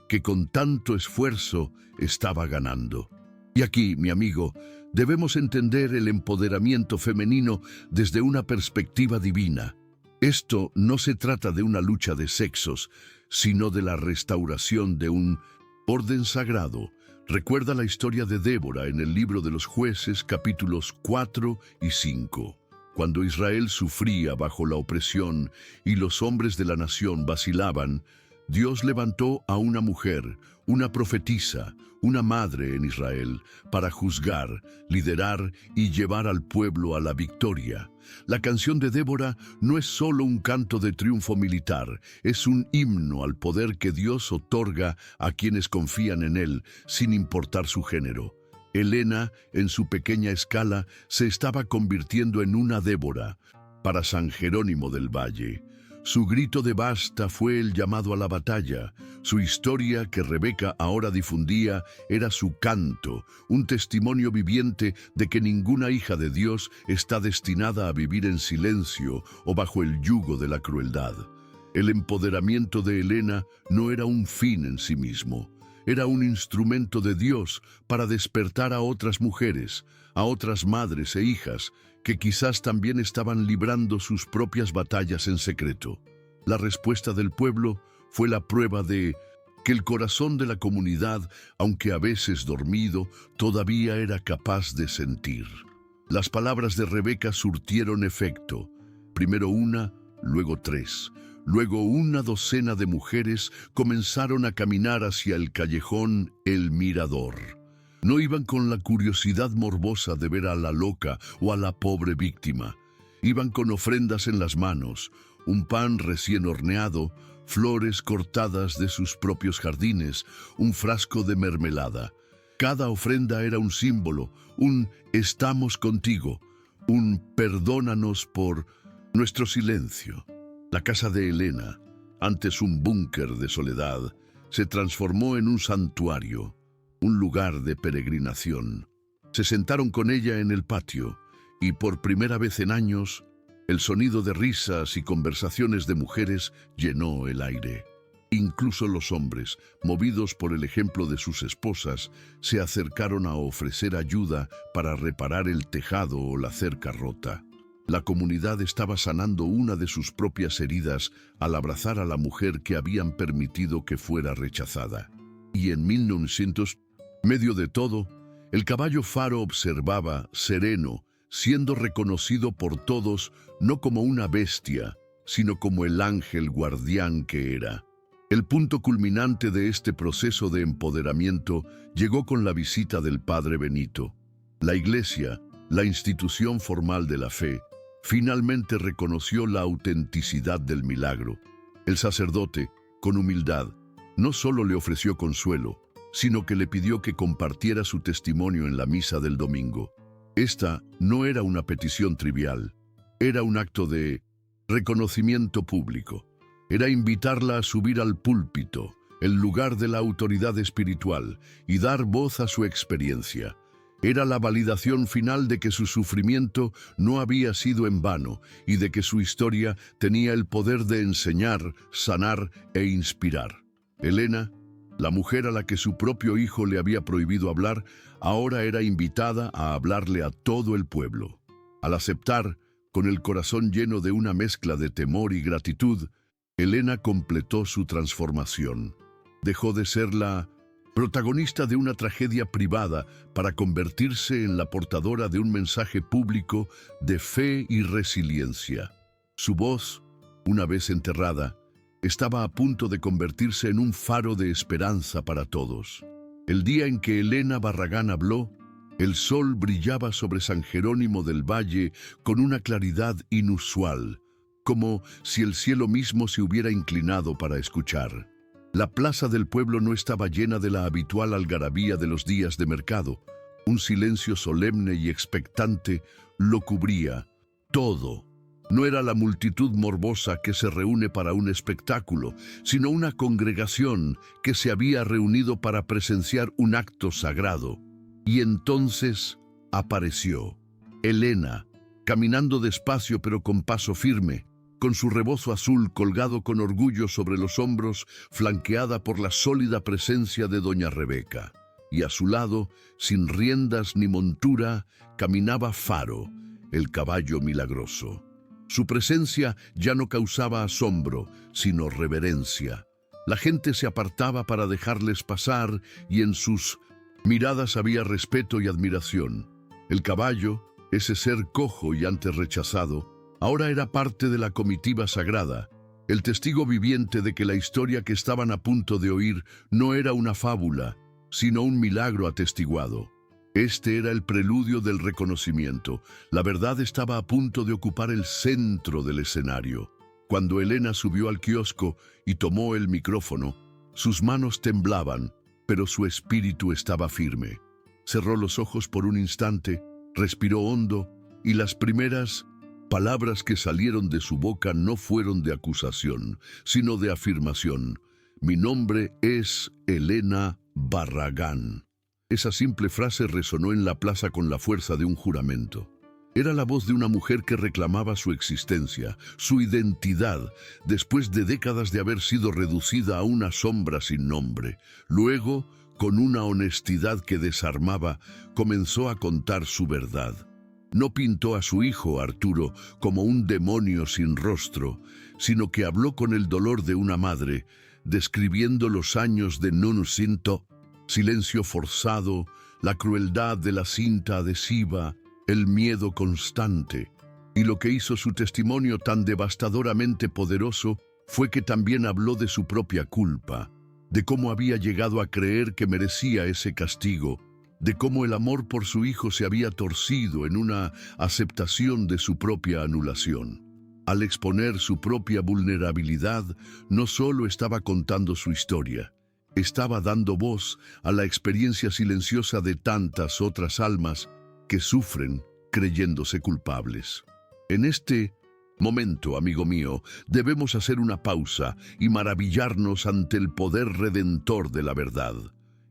A: que con tanto esfuerzo estaba ganando. Y aquí, mi amigo, debemos entender el empoderamiento femenino desde una perspectiva divina. Esto no se trata de una lucha de sexos, sino de la restauración de un orden sagrado. Recuerda la historia de Débora en el libro de los Jueces, capítulos 4 y 5. Cuando Israel sufría bajo la opresión y los hombres de la nación vacilaban, Dios levantó a una mujer, una profetisa, una madre en Israel, para juzgar, liderar y llevar al pueblo a la victoria. La canción de Débora no es solo un canto de triunfo militar, es un himno al poder que Dios otorga a quienes confían en Él, sin importar su género. Elena, en su pequeña escala, se estaba convirtiendo en una Débora para San Jerónimo del Valle. Su grito de basta fue el llamado a la batalla. Su historia, que Rebeca ahora difundía, era su canto, un testimonio viviente de que ninguna hija de Dios está destinada a vivir en silencio o bajo el yugo de la crueldad. El empoderamiento de Elena no era un fin en sí mismo. Era un instrumento de Dios para despertar a otras mujeres, a otras madres e hijas, que quizás también estaban librando sus propias batallas en secreto. La respuesta del pueblo fue la prueba de que el corazón de la comunidad, aunque a veces dormido, todavía era capaz de sentir. Las palabras de Rebeca surtieron efecto. Primero una, luego 3, luego una docena de mujeres comenzaron a caminar hacia el callejón El Mirador. No iban con la curiosidad morbosa de ver a la loca o a la pobre víctima. Iban con ofrendas en las manos, un pan recién horneado, flores cortadas de sus propios jardines, un frasco de mermelada. Cada ofrenda era un símbolo, un estamos contigo, un perdónanos por nuestro silencio. La casa de Elena, antes un búnker de soledad, se transformó en un santuario, un lugar de peregrinación. Se sentaron con ella en el patio y por primera vez en años, el sonido de risas y conversaciones de mujeres llenó el aire. Incluso los hombres, movidos por el ejemplo de sus esposas, se acercaron a ofrecer ayuda para reparar el tejado o la cerca rota. La comunidad estaba sanando una de sus propias heridas al abrazar a la mujer que habían permitido que fuera rechazada. Y en 1900, medio de todo, el caballo faro observaba, sereno, siendo reconocido por todos no como una bestia, sino como el ángel guardián que era. El punto culminante de este proceso de empoderamiento llegó con la visita del padre Benito. La Iglesia, la institución formal de la fe, finalmente reconoció la autenticidad del milagro. El sacerdote, con humildad, no solo le ofreció consuelo, sino que le pidió que compartiera su testimonio en la misa del domingo. Esta no era una petición trivial, era un acto de reconocimiento público. Era invitarla a subir al púlpito, el lugar de la autoridad espiritual, y dar voz a su experiencia. Era la validación final de que su sufrimiento no había sido en vano y de que su historia tenía el poder de enseñar, sanar e inspirar. Elena, la mujer a la que su propio hijo le había prohibido hablar, ahora era invitada a hablarle a todo el pueblo. Al aceptar, con el corazón lleno de una mezcla de temor y gratitud, Elena completó su transformación. Dejó de ser la protagonista de una tragedia privada para convertirse en la portadora de un mensaje público de fe y resiliencia. Su voz, una vez enterrada, estaba a punto de convertirse en un faro de esperanza para todos. El día en que Elena Barragán habló, el sol brillaba sobre San Jerónimo del Valle con una claridad inusual, como si el cielo mismo se hubiera inclinado para escuchar. La plaza del pueblo no estaba llena de la habitual algarabía de los días de mercado. Un silencio solemne y expectante lo cubría todo. No era la multitud morbosa que se reúne para un espectáculo, sino una congregación que se había reunido para presenciar un acto sagrado. Y entonces apareció Elena, caminando despacio pero con paso firme, con su rebozo azul colgado con orgullo sobre los hombros, flanqueada por la sólida presencia de doña Rebeca. Y a su lado, sin riendas ni montura, caminaba Faro, el caballo milagroso. Su presencia ya no causaba asombro, sino reverencia. La gente se apartaba para dejarles pasar y en sus miradas había respeto y admiración. El caballo, ese ser cojo y antes rechazado, ahora era parte de la comitiva sagrada, el testigo viviente de que la historia que estaban a punto de oír no era una fábula, sino un milagro atestiguado. Este era el preludio del reconocimiento. La verdad estaba a punto de ocupar el centro del escenario. Cuando Elena subió al kiosco y tomó el micrófono, sus manos temblaban, pero su espíritu estaba firme. Cerró los ojos por un instante, respiró hondo y las primeras palabras que salieron de su boca no fueron de acusación, sino de afirmación. Mi nombre es Elena Barragán. Esa simple frase resonó en la plaza con la fuerza de un juramento. Era la voz de una mujer que reclamaba su existencia, su identidad, después de décadas de haber sido reducida a una sombra sin nombre. Luego, con una honestidad que desarmaba, comenzó a contar su verdad. No pintó a su hijo, Arturo, como un demonio sin rostro, sino que habló con el dolor de una madre, describiendo los años de non sinto, silencio forzado, la crueldad de la cinta adhesiva, el miedo constante. Y lo que hizo su testimonio tan devastadoramente poderoso fue que también habló de su propia culpa, de cómo había llegado a creer que merecía ese castigo, de cómo el amor por su hijo se había torcido en una aceptación de su propia anulación. Al exponer su propia vulnerabilidad, no solo estaba contando su historia, estaba dando voz a la experiencia silenciosa de tantas otras almas que sufren creyéndose culpables. En este momento, amigo mío, debemos hacer una pausa y maravillarnos ante el poder redentor de la verdad.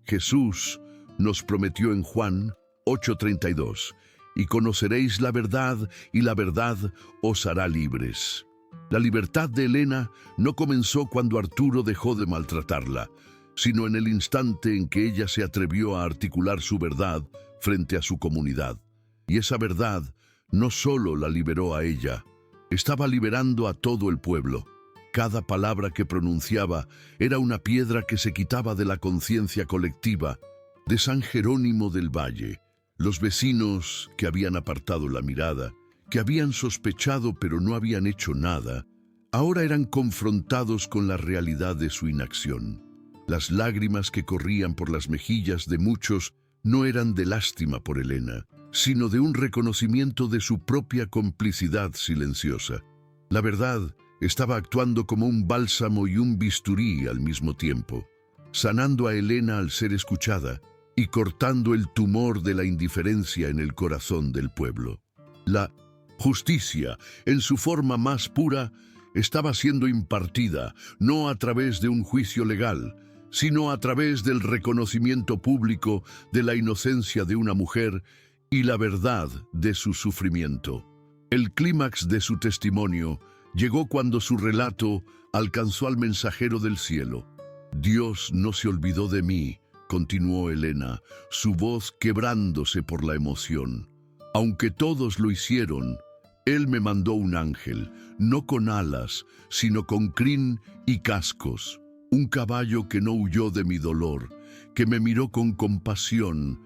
A: Jesús nos prometió en Juan 8:32, y conoceréis la verdad, y la verdad os hará libres. La libertad de Elena no comenzó cuando Arturo dejó de maltratarla, sino en el instante en que ella se atrevió a articular su verdad frente a su comunidad. Y esa verdad no solo la liberó a ella, estaba liberando a todo el pueblo. Cada palabra que pronunciaba era una piedra que se quitaba de la conciencia colectiva de San Jerónimo del Valle. Los vecinos que habían apartado la mirada, que habían sospechado pero no habían hecho nada, ahora eran confrontados con la realidad de su inacción. Las lágrimas que corrían por las mejillas de muchos no eran de lástima por Elena, sino de un reconocimiento de su propia complicidad silenciosa. La verdad estaba actuando como un bálsamo y un bisturí al mismo tiempo, sanando a Elena al ser escuchada y cortando el tumor de la indiferencia en el corazón del pueblo. La justicia, en su forma más pura, estaba siendo impartida no a través de un juicio legal, sino a través del reconocimiento público de la inocencia de una mujer y la verdad de su sufrimiento. El clímax de su testimonio llegó cuando su relato alcanzó al mensajero del cielo. Dios no se olvidó de mí, continuó Elena, su voz quebrándose por la emoción. Aunque todos lo hicieron, Él me mandó un ángel, no con alas, sino con crin y cascos. Un caballo que no huyó de mi dolor, que me miró con compasión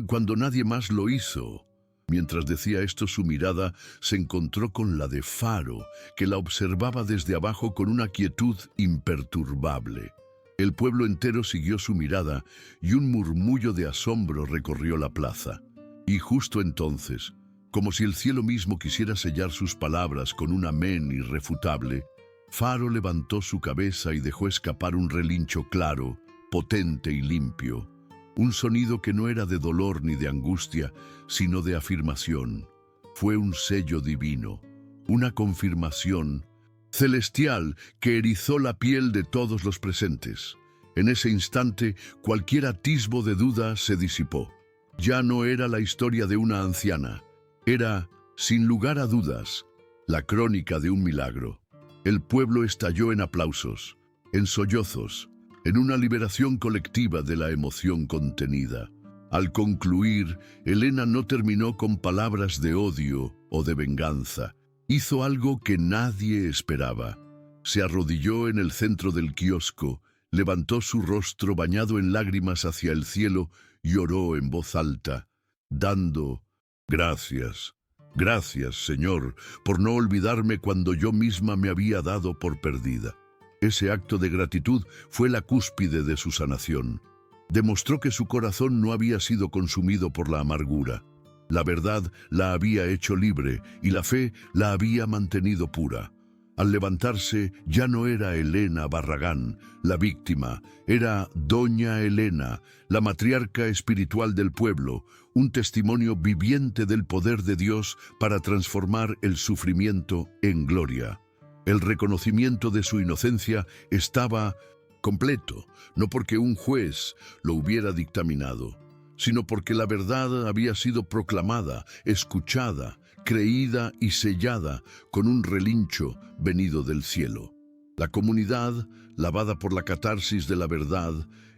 A: cuando nadie más lo hizo. Mientras decía esto, su mirada se encontró con la de Faro, que la observaba desde abajo con una quietud imperturbable. El pueblo entero siguió su mirada y un murmullo de asombro recorrió la plaza. Y justo entonces, como si el cielo mismo quisiera sellar sus palabras con un amén irrefutable, Faro levantó su cabeza y dejó escapar un relincho claro, potente y limpio. Un sonido que no era de dolor ni de angustia, sino de afirmación. Fue un sello divino, una confirmación celestial que erizó la piel de todos los presentes. En ese instante, cualquier atisbo de duda se disipó. Ya no era la historia de una anciana. Era, sin lugar a dudas, la crónica de un milagro. El pueblo estalló en aplausos, en sollozos, en una liberación colectiva de la emoción contenida. Al concluir, Elena no terminó con palabras de odio o de venganza. Hizo algo que nadie esperaba. Se arrodilló en el centro del kiosco, levantó su rostro bañado en lágrimas hacia el cielo y oró en voz alta, dando gracias. Gracias, Señor, por no olvidarme cuando yo misma me había dado por perdida. Ese acto de gratitud fue la cúspide de su sanación. Demostró que su corazón no había sido consumido por la amargura. La verdad la había hecho libre y la fe la había mantenido pura. Al levantarse, ya no era Elena Barragán, la víctima, era Doña Elena, la matriarca espiritual del pueblo, un testimonio viviente del poder de Dios para transformar el sufrimiento en gloria. El reconocimiento de su inocencia estaba completo, no porque un juez lo hubiera dictaminado, sino porque la verdad había sido proclamada, escuchada, creída y sellada con un relincho venido del cielo. La comunidad, lavada por la catarsis de la verdad,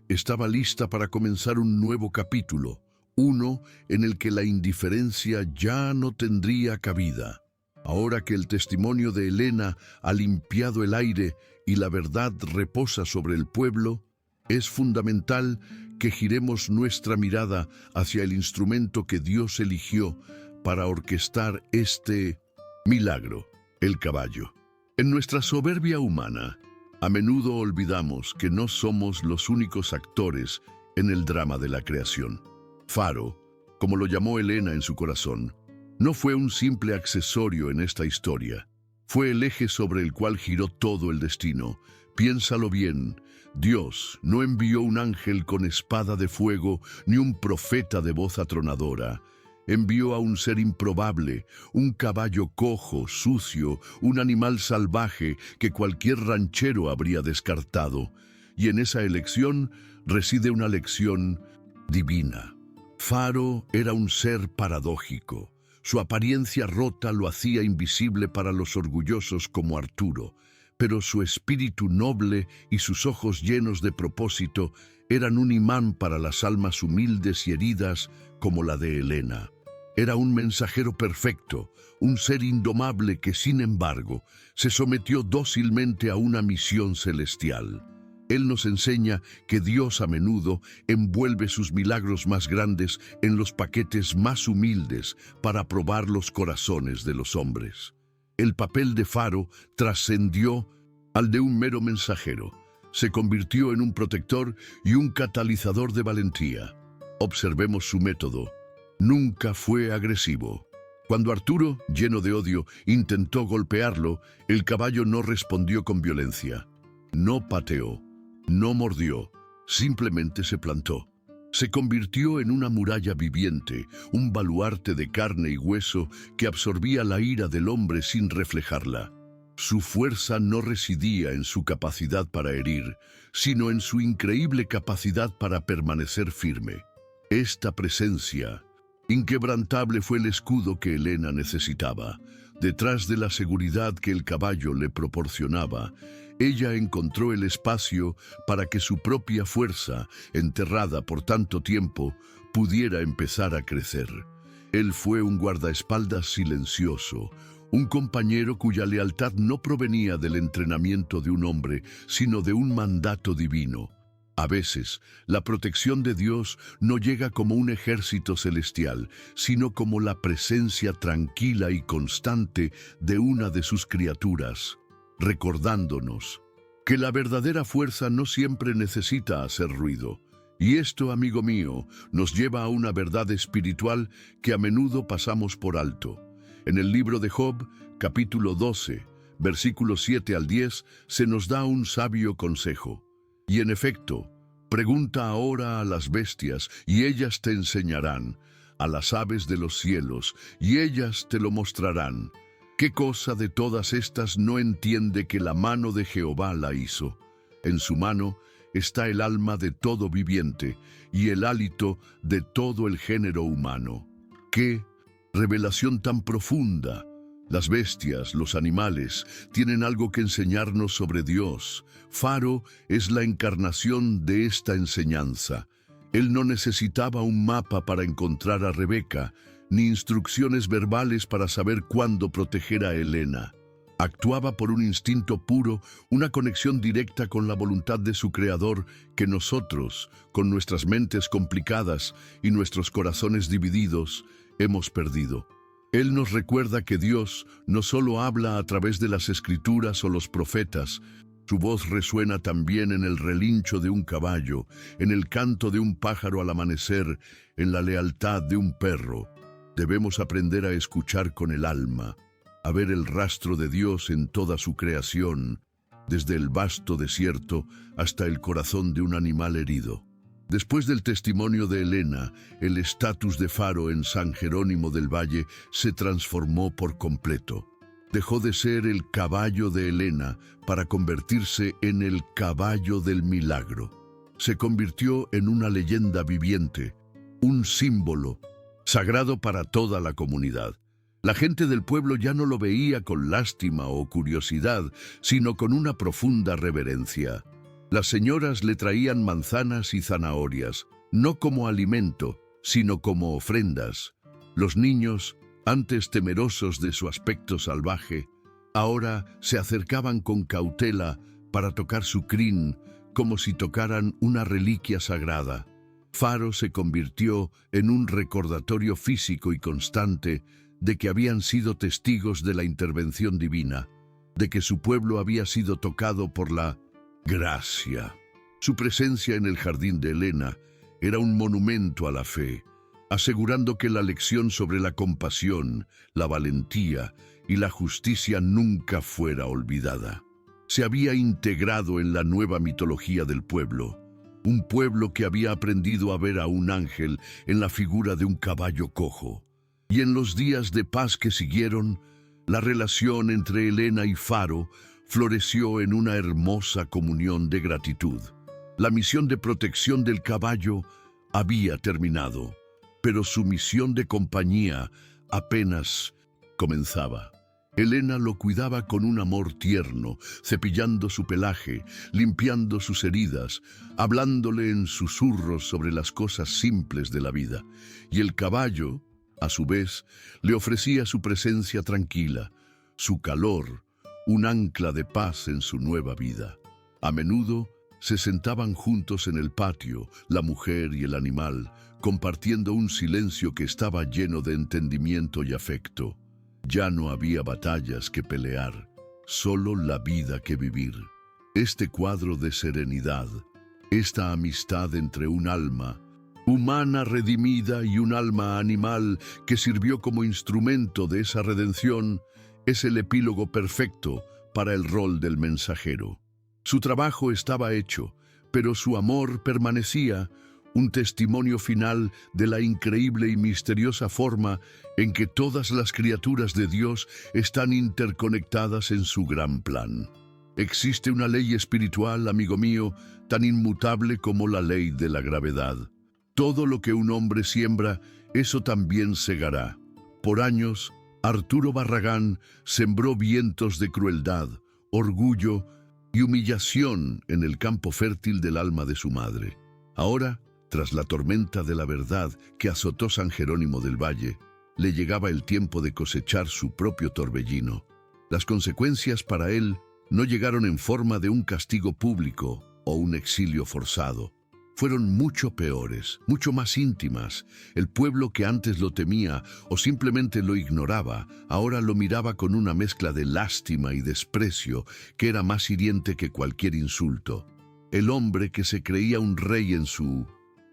A: estaba lista para comenzar un nuevo capítulo, uno en el que la indiferencia ya no tendría cabida. Ahora que el testimonio de Elena ha limpiado el aire y la verdad reposa sobre el pueblo, es fundamental que giremos nuestra mirada hacia el instrumento que Dios eligió para orquestar este Milagro, el caballo. En nuestra soberbia humana, a menudo olvidamos que no somos los únicos actores en el drama de la creación. Faro, como lo llamó Helena en su corazón, no fue un simple accesorio en esta historia. Fue el eje sobre el cual giró todo el destino. Piénsalo bien, Dios no envió un ángel con espada de fuego ni un profeta de voz atronadora. Envió a un ser improbable, un caballo cojo, sucio, un animal salvaje que cualquier ranchero habría descartado. Y en esa elección reside una lección divina. Faro era un ser paradójico. Su apariencia rota lo hacía invisible para los orgullosos como Arturo, pero su espíritu noble y sus ojos llenos de propósito eran un imán para las almas humildes y heridas como la de Helena. Era un mensajero perfecto, un ser indomable que, sin embargo, se sometió dócilmente a una misión celestial. Él nos enseña que Dios a menudo envuelve sus milagros más grandes en los paquetes más humildes para probar los corazones de los hombres. El papel de Faro trascendió al de un mero mensajero. Se convirtió en un protector y un catalizador de valentía. Observemos su método. Nunca fue agresivo. Cuando Arturo, lleno de odio, intentó golpearlo, el caballo no respondió con violencia. No pateó, no mordió, simplemente se plantó. Se convirtió en una muralla viviente, un baluarte de carne y hueso que absorbía la ira del hombre sin reflejarla. Su fuerza no residía en su capacidad para herir, sino en su increíble capacidad para permanecer firme. Esta presencia inquebrantable fue el escudo que Helena necesitaba. Detrás de la seguridad que el caballo le proporcionaba, ella encontró el espacio para que su propia fuerza, enterrada por tanto tiempo, pudiera empezar a crecer. Él fue un guardaespaldas silencioso, un compañero cuya lealtad no provenía del entrenamiento de un hombre, sino de un mandato divino. A veces, la protección de Dios no llega como un ejército celestial, sino como la presencia tranquila y constante de una de sus criaturas, recordándonos que la verdadera fuerza no siempre necesita hacer ruido. Y esto, amigo mío, nos lleva a una verdad espiritual que a menudo pasamos por alto. En el libro de Job, capítulo 12, versículos 7 al 10, se nos da un sabio consejo. Y en efecto, pregunta ahora a las bestias, y ellas te enseñarán, a las aves de los cielos, y ellas te lo mostrarán. ¿Qué cosa de todas estas no entiende que la mano de Jehová la hizo? En su mano está el alma de todo viviente, y el hálito de todo el género humano. ¡Qué revelación tan profunda! Las bestias, los animales, tienen algo que enseñarnos sobre Dios. Faro es la encarnación de esta enseñanza. Él no necesitaba un mapa para encontrar a Rebeca, ni instrucciones verbales para saber cuándo proteger a Helena. Actuaba por un instinto puro, una conexión directa con la voluntad de su Creador que nosotros, con nuestras mentes complicadas y nuestros corazones divididos, hemos perdido. Él nos recuerda que Dios no solo habla a través de las Escrituras o los profetas, su voz resuena también en el relincho de un caballo, en el canto de un pájaro al amanecer, en la lealtad de un perro. Debemos aprender a escuchar con el alma, a ver el rastro de Dios en toda su creación, desde el vasto desierto hasta el corazón de un animal herido. Después del testimonio de Helena, el estatus de Faro en San Jerónimo del Valle se transformó por completo. Dejó de ser el caballo de Helena para convertirse en el caballo del milagro. Se convirtió en una leyenda viviente, un símbolo sagrado para toda la comunidad. La gente del pueblo ya no lo veía con lástima o curiosidad, sino con una profunda reverencia. Las señoras le traían manzanas y zanahorias, no como alimento, sino como ofrendas. Los niños, antes temerosos de su aspecto salvaje, ahora se acercaban con cautela para tocar su crin, como si tocaran una reliquia sagrada. Faro se convirtió en un recordatorio físico y constante de que habían sido testigos de la intervención divina, de que su pueblo había sido tocado por la gracia. Su presencia en el jardín de Helena era un monumento a la fe, asegurando que la lección sobre la compasión, la valentía y la justicia nunca fuera olvidada. Se había integrado en la nueva mitología del pueblo, un pueblo que había aprendido a ver a un ángel en la figura de un caballo cojo. Y en los días de paz que siguieron, la relación entre Helena y Faro floreció en una hermosa comunión de gratitud. La misión de protección del caballo había terminado, pero su misión de compañía apenas comenzaba. Helena lo cuidaba con un amor tierno, cepillando su pelaje, limpiando sus heridas, hablándole en susurros sobre las cosas simples de la vida. Y el caballo, a su vez, le ofrecía su presencia tranquila, su calor, un ancla de paz en su nueva vida. A menudo se sentaban juntos en el patio, la mujer y el animal, compartiendo un silencio que estaba lleno de entendimiento y afecto. Ya no había batallas que pelear, solo la vida que vivir. Este cuadro de serenidad, esta amistad entre un alma humana redimida y un alma animal que sirvió como instrumento de esa redención, es el epílogo perfecto para el rol del mensajero. Su trabajo estaba hecho, pero su amor permanecía, un testimonio final de la increíble y misteriosa forma en que todas las criaturas de Dios están interconectadas en su gran plan. Existe una ley espiritual, amigo mío, tan inmutable como la ley de la gravedad. Todo lo que un hombre siembra, eso también segará. Por años, Arturo Barragán sembró vientos de crueldad, orgullo y humillación en el campo fértil del alma de su madre. Ahora, tras la tormenta de la verdad que azotó San Jerónimo del Valle, le llegaba el tiempo de cosechar su propio torbellino. Las consecuencias para él no llegaron en forma de un castigo público o un exilio forzado. Fueron mucho peores, mucho más íntimas. El pueblo que antes lo temía o simplemente lo ignoraba, ahora lo miraba con una mezcla de lástima y desprecio que era más hiriente que cualquier insulto. El hombre que se creía un rey en su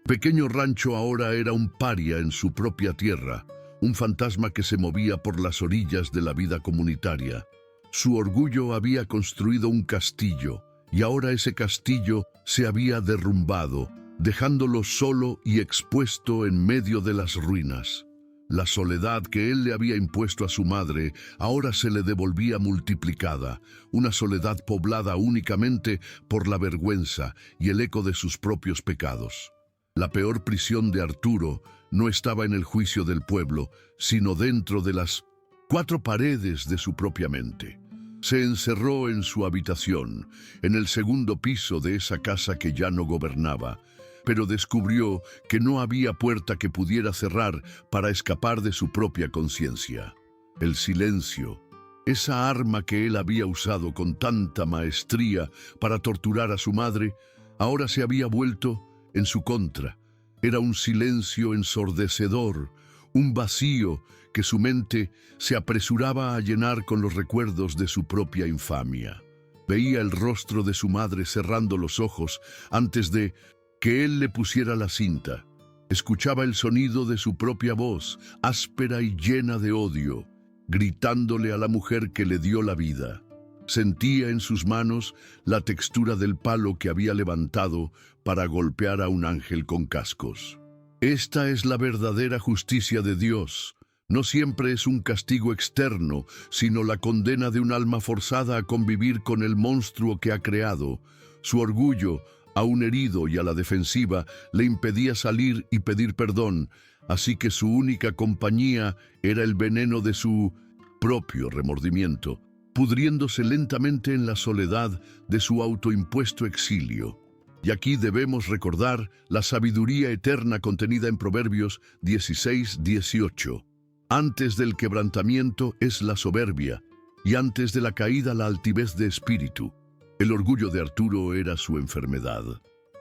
A: pequeño rancho ahora era un paria en su propia tierra, un fantasma que se movía por las orillas de la vida comunitaria. Su orgullo había construido un castillo, y ahora ese castillo se había derrumbado, dejándolo solo y expuesto en medio de las ruinas. La soledad que él le había impuesto a su madre ahora se le devolvía multiplicada, una soledad poblada únicamente por la vergüenza y el eco de sus propios pecados. La peor prisión de Arturo no estaba en el juicio del pueblo, sino dentro de las 4 paredes de su propia mente. Se encerró en su habitación, en el segundo piso de esa casa que ya no gobernaba, pero descubrió que no había puerta que pudiera cerrar para escapar de su propia conciencia. El silencio, esa arma que él había usado con tanta maestría para torturar a su madre, ahora se había vuelto en su contra. Era un silencio ensordecedor, un vacío que su mente se apresuraba a llenar con los recuerdos de su propia infamia. Veía el rostro de su madre cerrando los ojos antes de que él le pusiera la cinta. Escuchaba el sonido de su propia voz, áspera y llena de odio, gritándole a la mujer que le dio la vida. Sentía en sus manos la textura del palo que había levantado para golpear a un ángel con cascos. Esta es la verdadera justicia de Dios. No siempre es un castigo externo, sino la condena de un alma forzada a convivir con el monstruo que ha creado. Su orgullo, aún herido y a la defensiva, le impedía salir y pedir perdón, así que su única compañía era el veneno de su propio remordimiento, pudriéndose lentamente en la soledad de su autoimpuesto exilio. Y aquí debemos recordar la sabiduría eterna contenida en Proverbios 16:18. Antes del quebrantamiento es la soberbia, y antes de la caída la altivez de espíritu. El orgullo de Arturo era su enfermedad.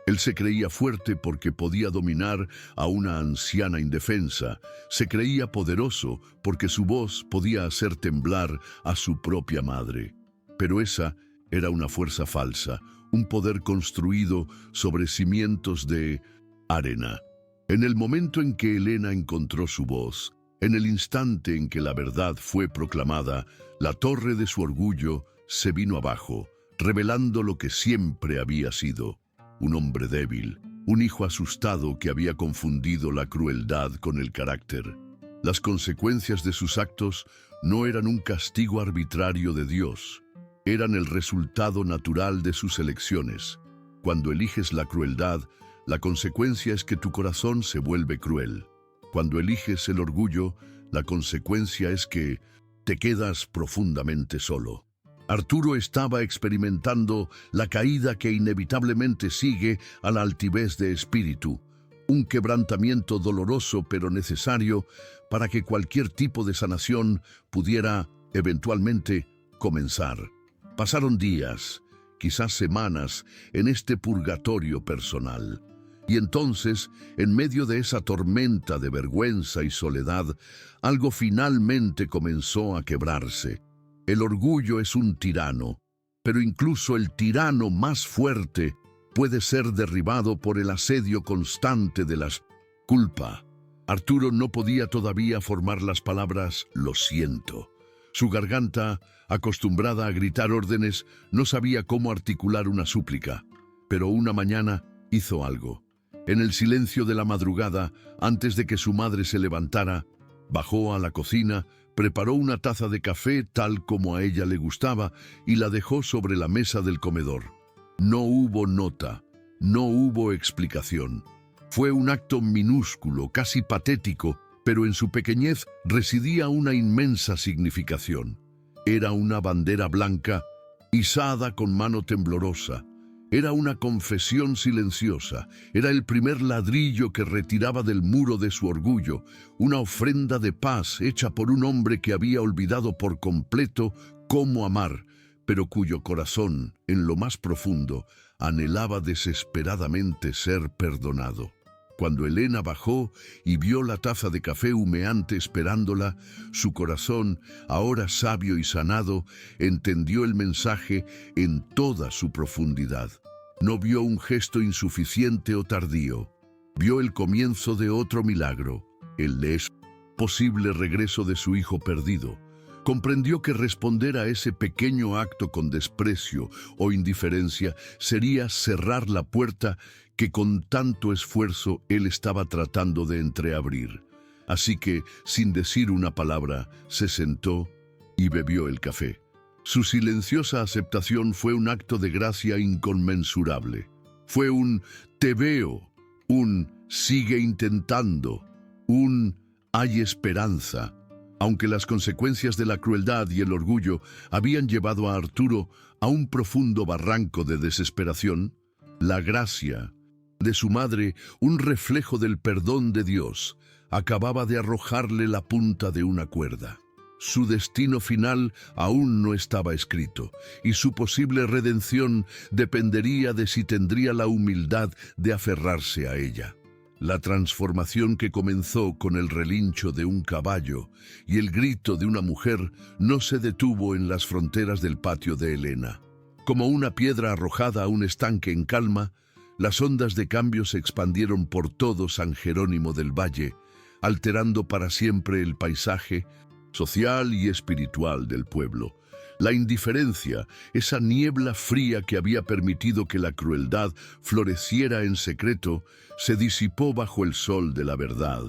A: Él se creía fuerte porque podía dominar a una anciana indefensa. Se creía poderoso porque su voz podía hacer temblar a su propia madre. Pero esa era una fuerza falsa, un poder construido sobre cimientos de arena. En el momento en que Helena encontró su voz, en el instante en que la verdad fue proclamada, la torre de su orgullo se vino abajo, revelando lo que siempre había sido: un hombre débil, un hijo asustado que había confundido la crueldad con el carácter. Las consecuencias de sus actos no eran un castigo arbitrario de Dios, eran el resultado natural de sus elecciones. Cuando eliges la crueldad, la consecuencia es que tu corazón se vuelve cruel. Cuando eliges el orgullo, la consecuencia es que te quedas profundamente solo. Arturo estaba experimentando la caída que inevitablemente sigue a la altivez de espíritu, un quebrantamiento doloroso pero necesario para que cualquier tipo de sanación pudiera eventualmente comenzar. Pasaron días, quizás semanas, en este purgatorio personal. Y entonces, en medio de esa tormenta de vergüenza y soledad, algo finalmente comenzó a quebrarse. El orgullo es un tirano, pero incluso el tirano más fuerte puede ser derribado por el asedio constante de la culpa. Arturo no podía todavía formar las palabras "lo siento". Su garganta, acostumbrada a gritar órdenes, no sabía cómo articular una súplica. Pero una mañana hizo algo. En el silencio de la madrugada, antes de que su madre se levantara, bajó a la cocina, preparó una taza de café tal como a ella le gustaba y la dejó sobre la mesa del comedor. No hubo nota, no hubo explicación. Fue un acto minúsculo, casi patético, pero en su pequeñez residía una inmensa significación. Era una bandera blanca, izada con mano temblorosa. Era una confesión silenciosa, era el primer ladrillo que retiraba del muro de su orgullo, una ofrenda de paz hecha por un hombre que había olvidado por completo cómo amar, pero cuyo corazón, en lo más profundo, anhelaba desesperadamente ser perdonado. Cuando Helena bajó y vio la taza de café humeante esperándola, su corazón, ahora sabio y sanado, entendió el mensaje en toda su profundidad. No vio un gesto insuficiente o tardío. Vio el comienzo de otro milagro, el posible regreso de su hijo perdido. Comprendió que responder a ese pequeño acto con desprecio o indiferencia sería cerrar la puerta que con tanto esfuerzo él estaba tratando de entreabrir. Así que, sin decir una palabra, se sentó y bebió el café. Su silenciosa aceptación fue un acto de gracia inconmensurable. Fue un "te veo", un "sigue intentando", un "hay esperanza". Aunque las consecuencias de la crueldad y el orgullo habían llevado a Arturo a un profundo barranco de desesperación, la gracia de su madre, un reflejo del perdón de Dios, acababa de arrojarle la punta de una cuerda. Su destino final aún no estaba escrito, y su posible redención dependería de si tendría la humildad de aferrarse a ella. La transformación que comenzó con el relincho de un caballo y el grito de una mujer no se detuvo en las fronteras del patio de Helena. Como una piedra arrojada a un estanque en calma, las ondas de cambio se expandieron por todo San Jerónimo del Valle, alterando para siempre el paisaje social y espiritual del pueblo. La indiferencia, esa niebla fría que había permitido que la crueldad floreciera en secreto, se disipó bajo el sol de la verdad.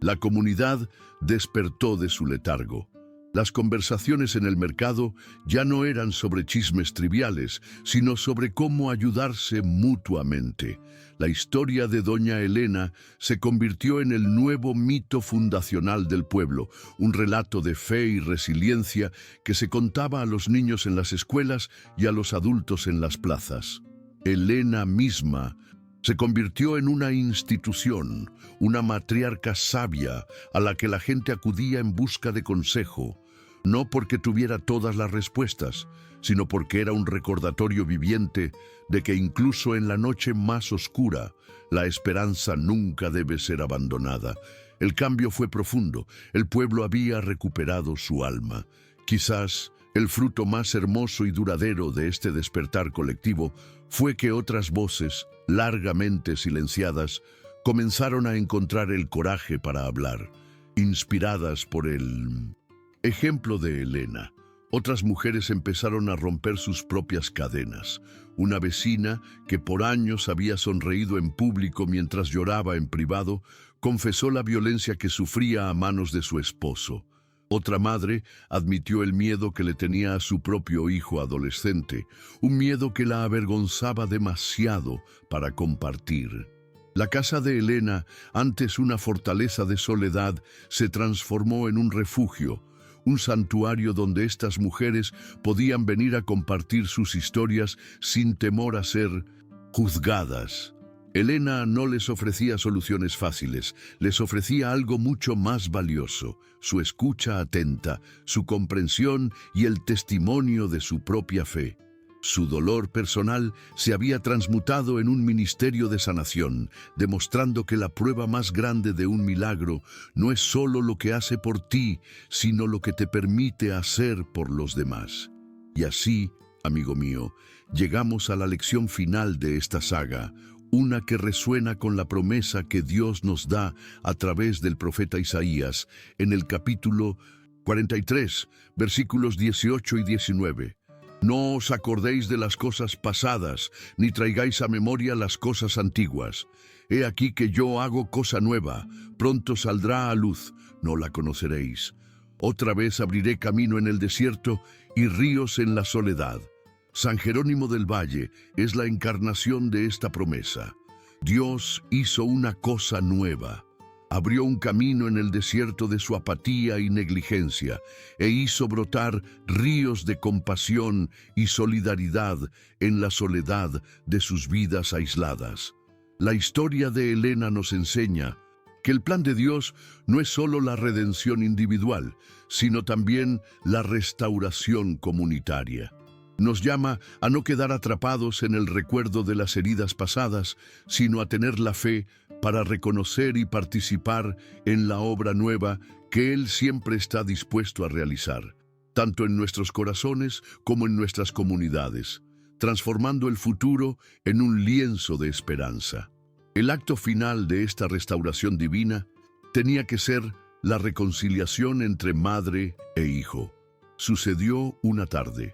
A: La comunidad despertó de su letargo. Las conversaciones en el mercado ya no eran sobre chismes triviales, sino sobre cómo ayudarse mutuamente. La historia de doña Helena se convirtió en el nuevo mito fundacional del pueblo, un relato de fe y resiliencia que se contaba a los niños en las escuelas y a los adultos en las plazas. Helena misma se convirtió en una institución, una matriarca sabia a la que la gente acudía en busca de consejo, no porque tuviera todas las respuestas, sino porque era un recordatorio viviente de que incluso en la noche más oscura, la esperanza nunca debe ser abandonada. El cambio fue profundo, el pueblo había recuperado su alma. Quizás el fruto más hermoso y duradero de este despertar colectivo fue que otras voces, largamente silenciadas, comenzaron a encontrar el coraje para hablar, inspiradas por el ejemplo de Elena. Otras mujeres empezaron a romper sus propias cadenas. Una vecina, que por años había sonreído en público mientras lloraba en privado, confesó la violencia que sufría a manos de su esposo. Otra madre admitió el miedo que le tenía a su propio hijo adolescente, un miedo que la avergonzaba demasiado para compartir. La casa de Elena, antes una fortaleza de soledad, se transformó en un refugio, un santuario donde estas mujeres podían venir a compartir sus historias sin temor a ser juzgadas. Elena no les ofrecía soluciones fáciles, les ofrecía algo mucho más valioso: su escucha atenta, su comprensión y el testimonio de su propia fe. Su dolor personal se había transmutado en un ministerio de sanación, demostrando que la prueba más grande de un milagro no es solo lo que hace por ti, sino lo que te permite hacer por los demás. Y así, amigo mío, llegamos a la lección final de esta saga, una que resuena con la promesa que Dios nos da a través del profeta Isaías en el capítulo 43, versículos 18 y 19. No os acordéis de las cosas pasadas, ni traigáis a memoria las cosas antiguas. He aquí que yo hago cosa nueva, pronto saldrá a luz, no la conoceréis. Otra vez abriré camino en el desierto y ríos en la soledad. San Jerónimo del Valle es la encarnación de esta promesa. Dios hizo una cosa nueva. Abrió un camino en el desierto de su apatía y negligencia e hizo brotar ríos de compasión y solidaridad en la soledad de sus vidas aisladas. La historia de Elena nos enseña que el plan de Dios no es solo la redención individual, sino también la restauración comunitaria. Nos llama a no quedar atrapados en el recuerdo de las heridas pasadas, sino a tener la fe para reconocer y participar en la obra nueva que Él siempre está dispuesto a realizar, tanto en nuestros corazones como en nuestras comunidades, transformando el futuro en un lienzo de esperanza. El acto final de esta restauración divina tenía que ser la reconciliación entre madre e hijo. Sucedió una tarde.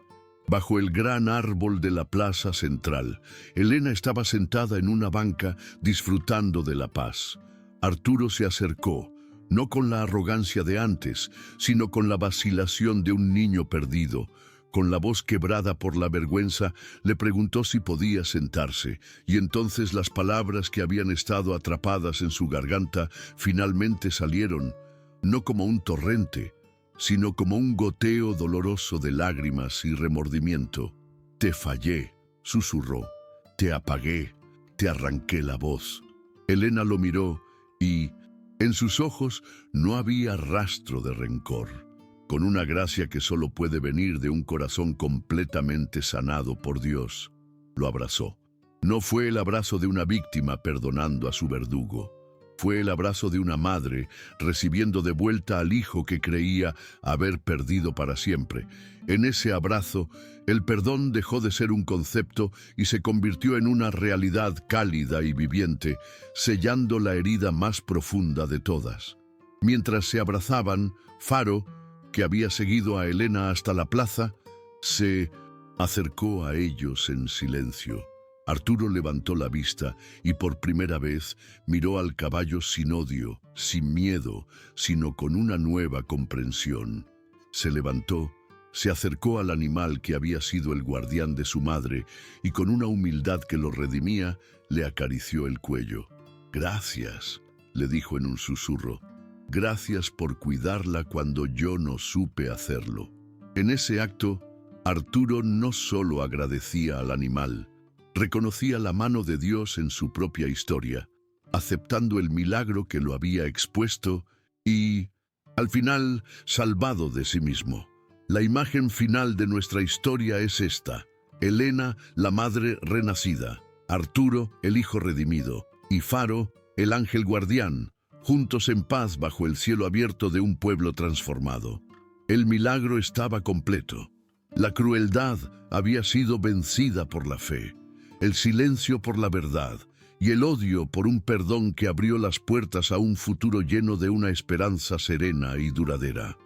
A: Bajo el gran árbol de la plaza central, Elena estaba sentada en una banca disfrutando de la paz. Arturo se acercó, no con la arrogancia de antes, sino con la vacilación de un niño perdido. Con la voz quebrada por la vergüenza, le preguntó si podía sentarse, y entonces las palabras que habían estado atrapadas en su garganta finalmente salieron, no como un torrente, sino como un goteo doloroso de lágrimas y remordimiento. Te fallé, susurró. Te apagué, te arranqué la voz. Elena lo miró y, en sus ojos, no había rastro de rencor. Con una gracia que solo puede venir de un corazón completamente sanado por Dios, lo abrazó. No fue el abrazo de una víctima perdonando a su verdugo. Fue el abrazo de una madre recibiendo de vuelta al hijo que creía haber perdido para siempre. En ese abrazo, el perdón dejó de ser un concepto y se convirtió en una realidad cálida y viviente, sellando la herida más profunda de todas. Mientras se abrazaban, Faro, que había seguido a Elena hasta la plaza, se acercó a ellos en silencio. Arturo levantó la vista y por primera vez miró al caballo sin odio, sin miedo, sino con una nueva comprensión. Se levantó, se acercó al animal que había sido el guardián de su madre y con una humildad que lo redimía, le acarició el cuello. «Gracias», le dijo en un susurro. «Gracias por cuidarla cuando yo no supe hacerlo». En ese acto, Arturo no solo agradecía al animal, reconocía la mano de Dios en su propia historia, aceptando el milagro que lo había expuesto y, al final, salvado de sí mismo. La imagen final de nuestra historia es esta: Helena, la madre renacida, Arturo, el hijo redimido, y Faro, el ángel guardián, juntos en paz bajo el cielo abierto de un pueblo transformado. El milagro estaba completo. La crueldad había sido vencida por la fe, el silencio por la verdad y el odio por un perdón que abrió las puertas a un futuro lleno de una esperanza serena y duradera.